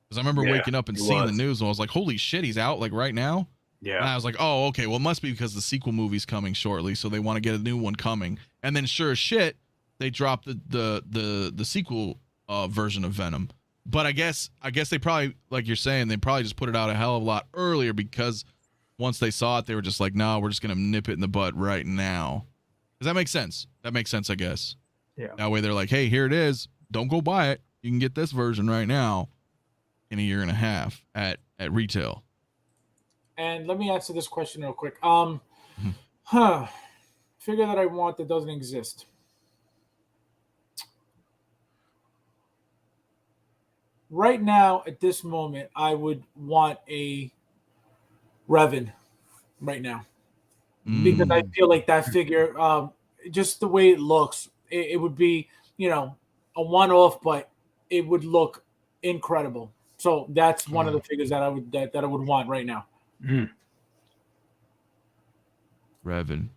Because I remember waking up and seeing the news and I was like, holy shit, he's out like right now? Yeah. And I was like, oh, okay, well, it must be because the sequel movie's coming shortly, so they want to get a new one coming. And then sure as shit, they dropped the sequel version of Venom. But I guess they probably, like you're saying, they probably just put it out a hell of a lot earlier, because once they saw it, they were just like, no, we're just going to nip it in the bud right now. Does that make sense? That makes sense, I guess. Yeah. That way they're like, hey, here it is. Don't go buy it. You can get this version right now in a year and a half at retail. And let me answer this question real quick. Figure that I want that doesn't exist. Right now, at this moment, I would want a Revan right now. Because I feel like that figure, just the way it looks, it would be, you know, a one-off, but it would look incredible. So that's one of the figures that I would want right now. Revan.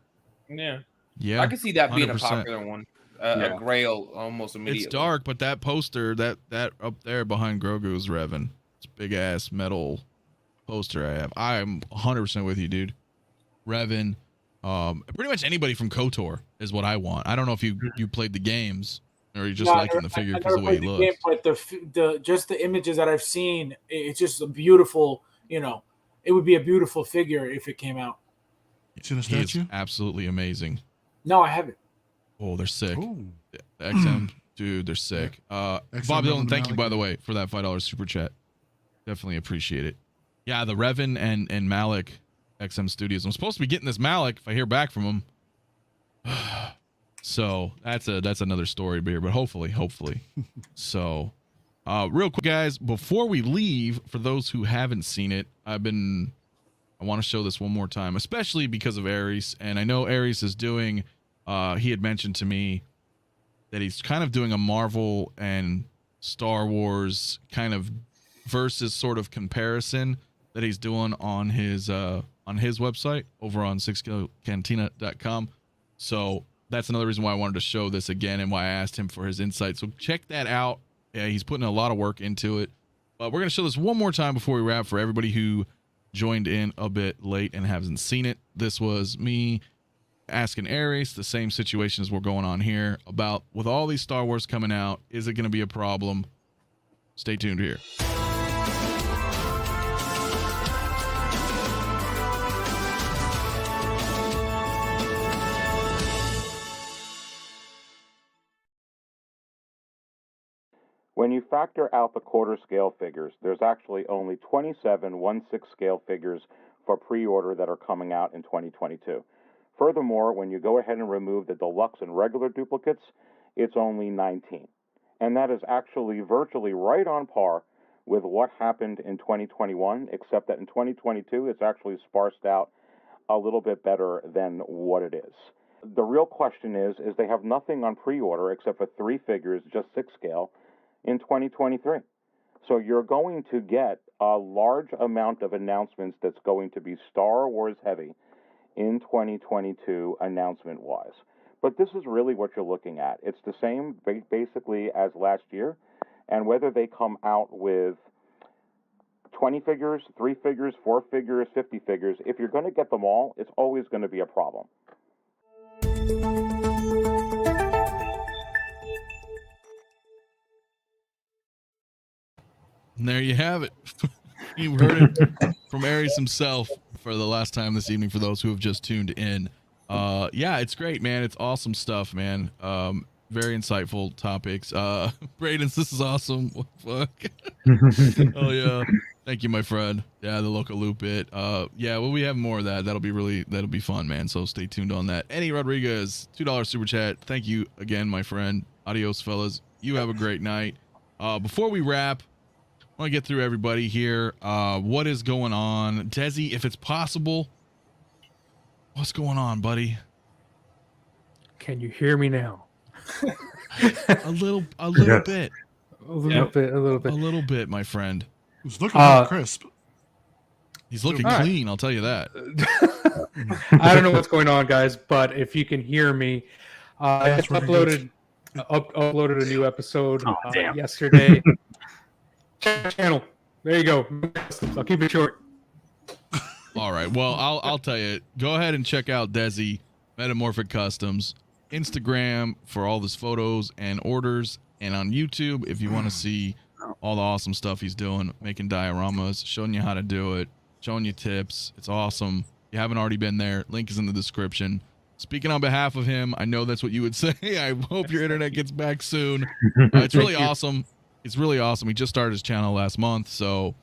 Yeah. I can see that being 100%. A popular one. A Grail almost immediately. It's dark, but that poster, that up there behind Grogu is Revan. It's a big ass metal poster I have. I'm 100% with you, dude. Revan. Pretty much anybody from KOTOR is what I want. I don't know if you played the games or you just liking the figure because of the way he looks. Game, but the just the images that I've seen, it's just a beautiful, you know, it would be a beautiful figure if it came out. It's in a statue? Absolutely amazing. No, I haven't. Oh, they're sick. Ooh. The XM, dude, they're sick. Bob Dylan, thank you, by the way, for that $5 super chat. Definitely appreciate it. Yeah, the Revan and Malik XM Studios. I'm supposed to be getting this Malik if I hear back from him. So that's another story here, but hopefully. So real quick, guys, before we leave, for those who haven't seen it, I want to show this one more time, especially because of Aries. And I know Aries is doing, he had mentioned to me that he's kind of doing a Marvel and Star Wars kind of versus sort of comparison that he's doing on his website over on 6cantina.com. So that's another reason why I wanted to show this again and why I asked him for his insight. So check that out. Yeah, he's putting a lot of work into it. But we're going to show this one more time before we wrap for everybody who joined in a bit late and hasn't seen it. This was me asking Aries the same situation as we're going on here about, with all these Star Wars coming out, is it going to be a problem? Stay tuned here. When you factor out the quarter scale figures, there's actually only 27 1/6 scale figures for pre-order that are coming out in 2022. Furthermore, when you go ahead and remove the deluxe and regular duplicates, it's only 19. And that is actually virtually right on par with what happened in 2021, except that in 2022, it's actually sparsed out a little bit better than what it is. The real question is they have nothing on pre-order except for 3 figures, just 6 scale, in 2023. So you're going to get a large amount of announcements that's going to be Star Wars heavy in 2022 announcement-wise. But this is really what you're looking at. It's the same basically as last year, and whether they come out with 20 figures, 3 figures, 4 figures, 50 figures, if you're going to get them all, it's always going to be a problem. And there you have it. You heard it from Aries himself for the last time this evening for those who have just tuned in. Yeah, it's great, man. It's awesome stuff, man. Very insightful topics. Braden's, this is awesome. What the fuck? Oh yeah. Thank you, my friend. Yeah, the local loop bit. Yeah, well, we have more of that. That'll be fun, man. So stay tuned on that. Eddie Rodriguez, $2 super chat. Thank you again, my friend. Adios, fellas. You have a great night. Before we wrap, want to get through everybody here. What is going on? Desi, if it's possible, what's going on, buddy? Can you hear me now? A little bit. A little bit, My friend. It's looking pretty crisp. He's looking All right. clean, I'll tell you that. I don't know what's going on, guys, but if you can hear me, I just uploaded a new episode yesterday. Channel. There you go. I'll keep it short. All right. Well, I'll tell you. Go ahead and check out Desi Metamorphic Customs Instagram for all his photos and orders, and on YouTube if you want to see all the awesome stuff he's doing, making dioramas, showing you how to do it, showing you tips. It's awesome. If you haven't already been there, link is in the description. Speaking on behalf of him, I know that's what you would say. I hope your internet gets back soon. It's really awesome. It's really awesome. He just started his channel last month, so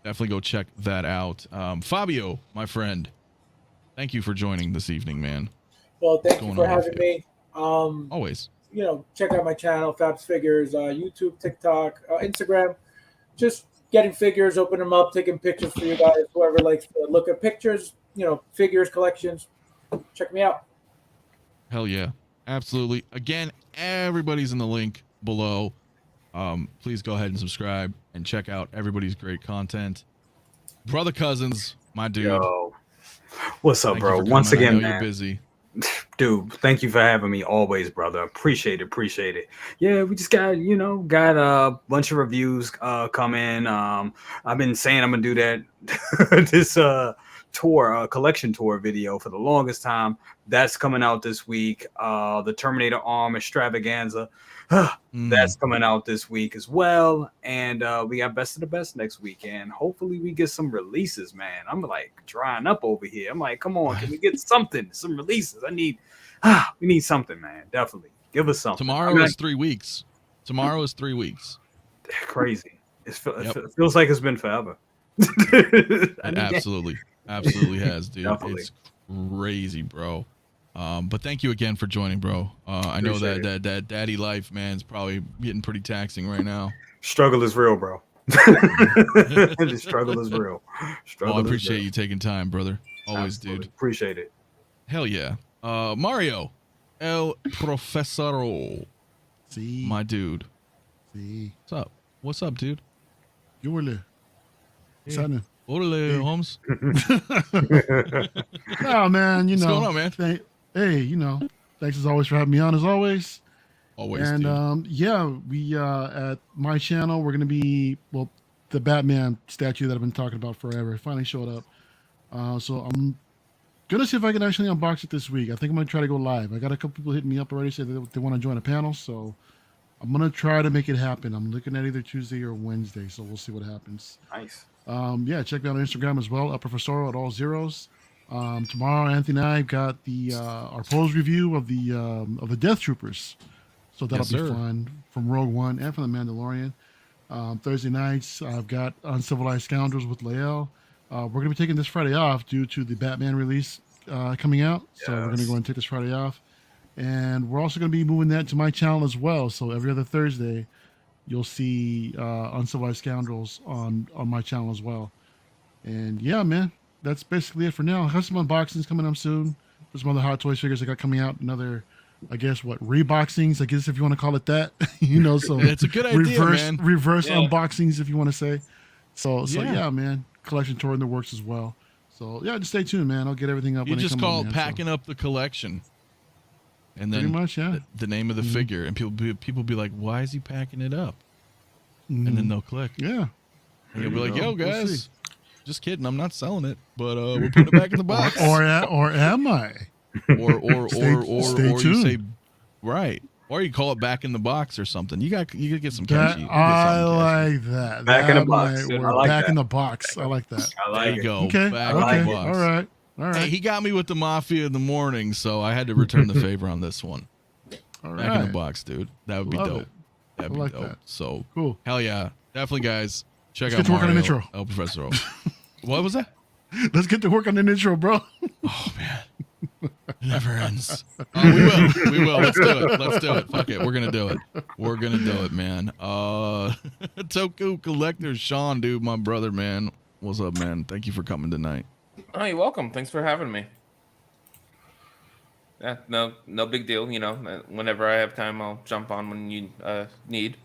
definitely go check that out. Fabio, my friend, thank you for joining this evening, man. Well, thank you for having me. Always. You know, check out my channel, Fab's Figures, YouTube, TikTok, Instagram. Just getting figures, open them up, taking pictures for you guys. Whoever likes to look at pictures, you know, figures, collections, check me out. Hell yeah. Absolutely. Again, everybody's in the link below. Please go ahead and subscribe and check out everybody's great content. Brother Cousins, my dude. Yo. What's up, Thank you bro? for coming. Once again, I know man. you're busy. Dude, thank you for having me always, brother. Appreciate it. Yeah, we just got a bunch of reviews coming. I've been saying I'm gonna do that this tour, collection tour video for the longest time. That's coming out this week. The Terminator arm extravaganza. That's coming out this week as well. And we got Best of the Best next week. And hopefully we get some releases, man. I'm like drying up over here. I'm like, come on, can we get something? Some releases. We need something, man. Definitely. Give us something. Tomorrow is 3 weeks. Tomorrow is 3 weeks. Crazy. It feels like it's been forever. It absolutely has, dude. Definitely. It's crazy, bro. But thank you again for joining, bro. I know that daddy life, man, is probably getting pretty taxing right now. Struggle is real, bro. The struggle is real. I appreciate you taking time, brother. Always, Absolutely. dude. Appreciate it. Hell yeah. Mario, El Profesoro, See, my dude. see, What's up, dude? you were there. What's happening? Orale, Holmes. No, man, What's going on, man? Thanks as always for having me on, as always. Always, And dude. we at my channel, we're gonna be the Batman statue that I've been talking about forever finally showed up. So I'm gonna see if I can actually unbox it this week. I think I'm gonna try to go live. I got a couple people hitting me up already, say they want to join a panel, so I'm gonna try to make it happen. I'm looking at either Tuesday or Wednesday, so we'll see what happens. Nice. Check me out on Instagram as well, El Profesoro at all zeros. Tomorrow, Anthony and I got the our polls review of the Death Troopers, so that'll be fun, from Rogue One and from the Mandalorian. Thursday nights, I've got Uncivilized Scoundrels with Lael. We're gonna be taking this Friday off due to the Batman release coming out, so we're gonna go and take this Friday off, and we're also gonna be moving that to my channel as well. So every other Thursday, you'll see Uncivilized Scoundrels on my channel as well. And yeah, man, that's basically it for now. I have some unboxings coming up soon for some other Hot Toys figures I got coming out. Another, I guess, reboxings, I guess, if you want to call it that. So it's a good idea, man. Reverse unboxings, if you want to say. So yeah, man, collection tour in the works as well. So yeah, just stay tuned, man. I'll get everything up. You when just it call comes it packing up the collection. And then pretty much, yeah. the name of the figure, and people be like, "Why is he packing it up?" And then they'll click. Yeah. And you'll be like, go. "Yo, We'll guys, see. just kidding. I'm not selling it, but we're putting it back in the box." or am I? Or Stay you tuned. say, right, or you call it back in the box or something. You got get some That, catchy. You get I something catchy. like that. Back in the That box. might I work. like Back that. in the box. I like that. I There like you it. go. Okay. Back Okay. in the box. All right. Hey, he got me with the Mafia in the morning, so I had to return the favor on this one. All Back in the right. box, dude. That would be Love dope. it. That'd I be like dope. that. So Cool. hell yeah, definitely, guys. Check Let's out get to work on Mario, an intro. El Profesor. What was that? Let's get to work on the intro, bro. Oh man, It never ends. Oh, we will. Let's do it. Fuck it. We're gonna do it, man. Toku Collector Sean, dude, my brother, man. What's up, man? Thank you for coming tonight. Oh, you're welcome. Thanks for having me. Yeah, no big deal. You know, whenever I have time, I'll jump on when you need.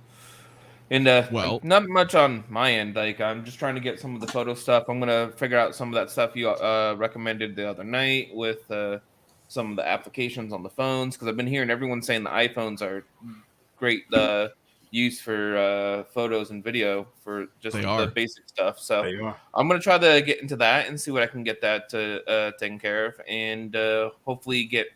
And well, not much on my end. Like, I'm just trying to get some of the photo stuff. I'm gonna figure out some of that stuff you recommended the other night with some of the applications on the phones, because I've been hearing everyone saying the iPhones are great use for photos and video for just the basic stuff. So I'm gonna try to get into that and see what I can get that taken care of, and hopefully get.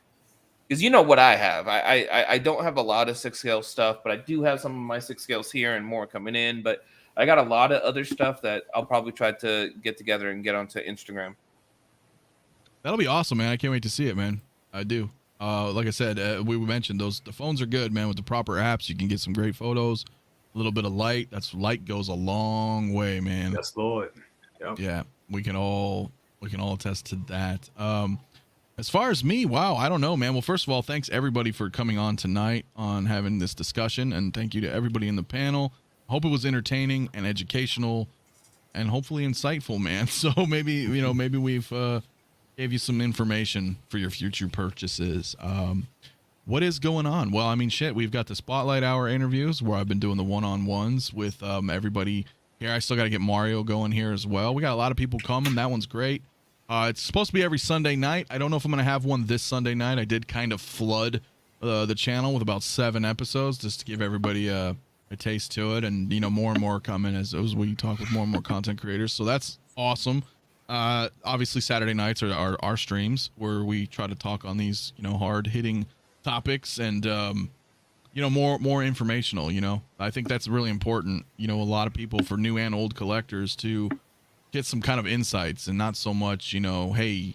Because you know what I have. I don't have a lot of 6 scale stuff, but I do have some of my 6 scales here and more coming in. But I got a lot of other stuff that I'll probably try to get together and get onto Instagram. That'll be awesome, man. I can't wait to see it, man. I do. Like I said, we mentioned the phones are good, man. With the proper apps, you can get some great photos. A little bit of light. Light goes a long way, man. Yes, Lord. Yep. Yeah, we can all attest to that. As far as me, wow, I don't know, man. Well, first of all, thanks everybody for coming on tonight on having this discussion, and thank you to everybody in the panel. I hope it was entertaining and educational and hopefully insightful, man. So maybe we've gave you some information for your future purchases. What is going on? Well, I mean, shit, we've got the Spotlight Hour interviews where I've been doing the one-on-ones with everybody here. I still got to get Mario going here as well. We got a lot of people coming. That one's great. It's supposed to be every Sunday night. I don't know if I'm going to have one this Sunday night. I did kind of flood the channel with about 7 episodes just to give everybody a taste to it. And, more and more coming as we talk with more and more content creators. So that's awesome. Obviously, Saturday nights are our streams where we try to talk on these, hard-hitting topics and, more informational, I think that's really important. A lot of people, for new and old collectors, to get some kind of insights and not so much, hey,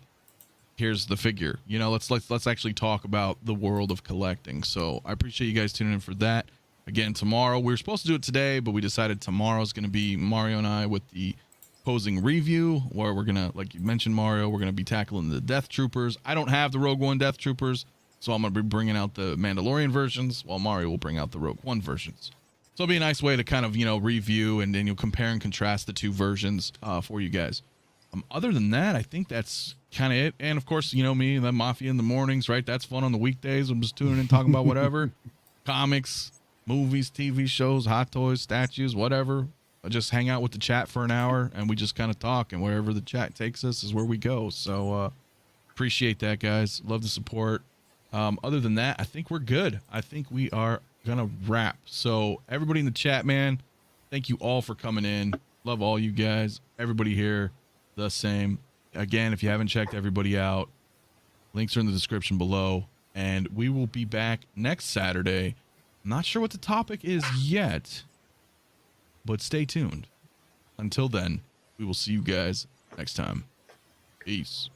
here's the figure. Let's actually talk about the world of collecting. So I appreciate you guys tuning in for that. Again, tomorrow, we were supposed to do it today, but we decided tomorrow is going to be Mario and I with the posing review, where we're going to, like you mentioned, Mario, we're going to be tackling the Death Troopers. I don't have the Rogue One Death Troopers, so I'm going to be bringing out the Mandalorian versions, while Mario will bring out the Rogue One versions. So it'll be a nice way to kind of, review and then you'll compare and contrast the two versions for you guys. Other than that, I think that's kind of it. And of course, me, the Mafia in the mornings, right? That's fun on the weekdays. I'm just tuning in, talking about whatever. Comics, movies, TV shows, hot toys, statues, whatever. I just hang out with the chat for an hour and we just kind of talk, and wherever the chat takes us is where we go. So appreciate that, guys. Love the support. Other than that, I think we're good. I think we are gonna wrap. So everybody in the chat, man, thank you all for coming in. Love all you guys. Everybody here, the same. Again, if you haven't checked everybody out, links are in the description below, and we will be back next Saturday. I'm not sure what the topic is yet, but stay tuned. Until then, we will see you guys next time. Peace.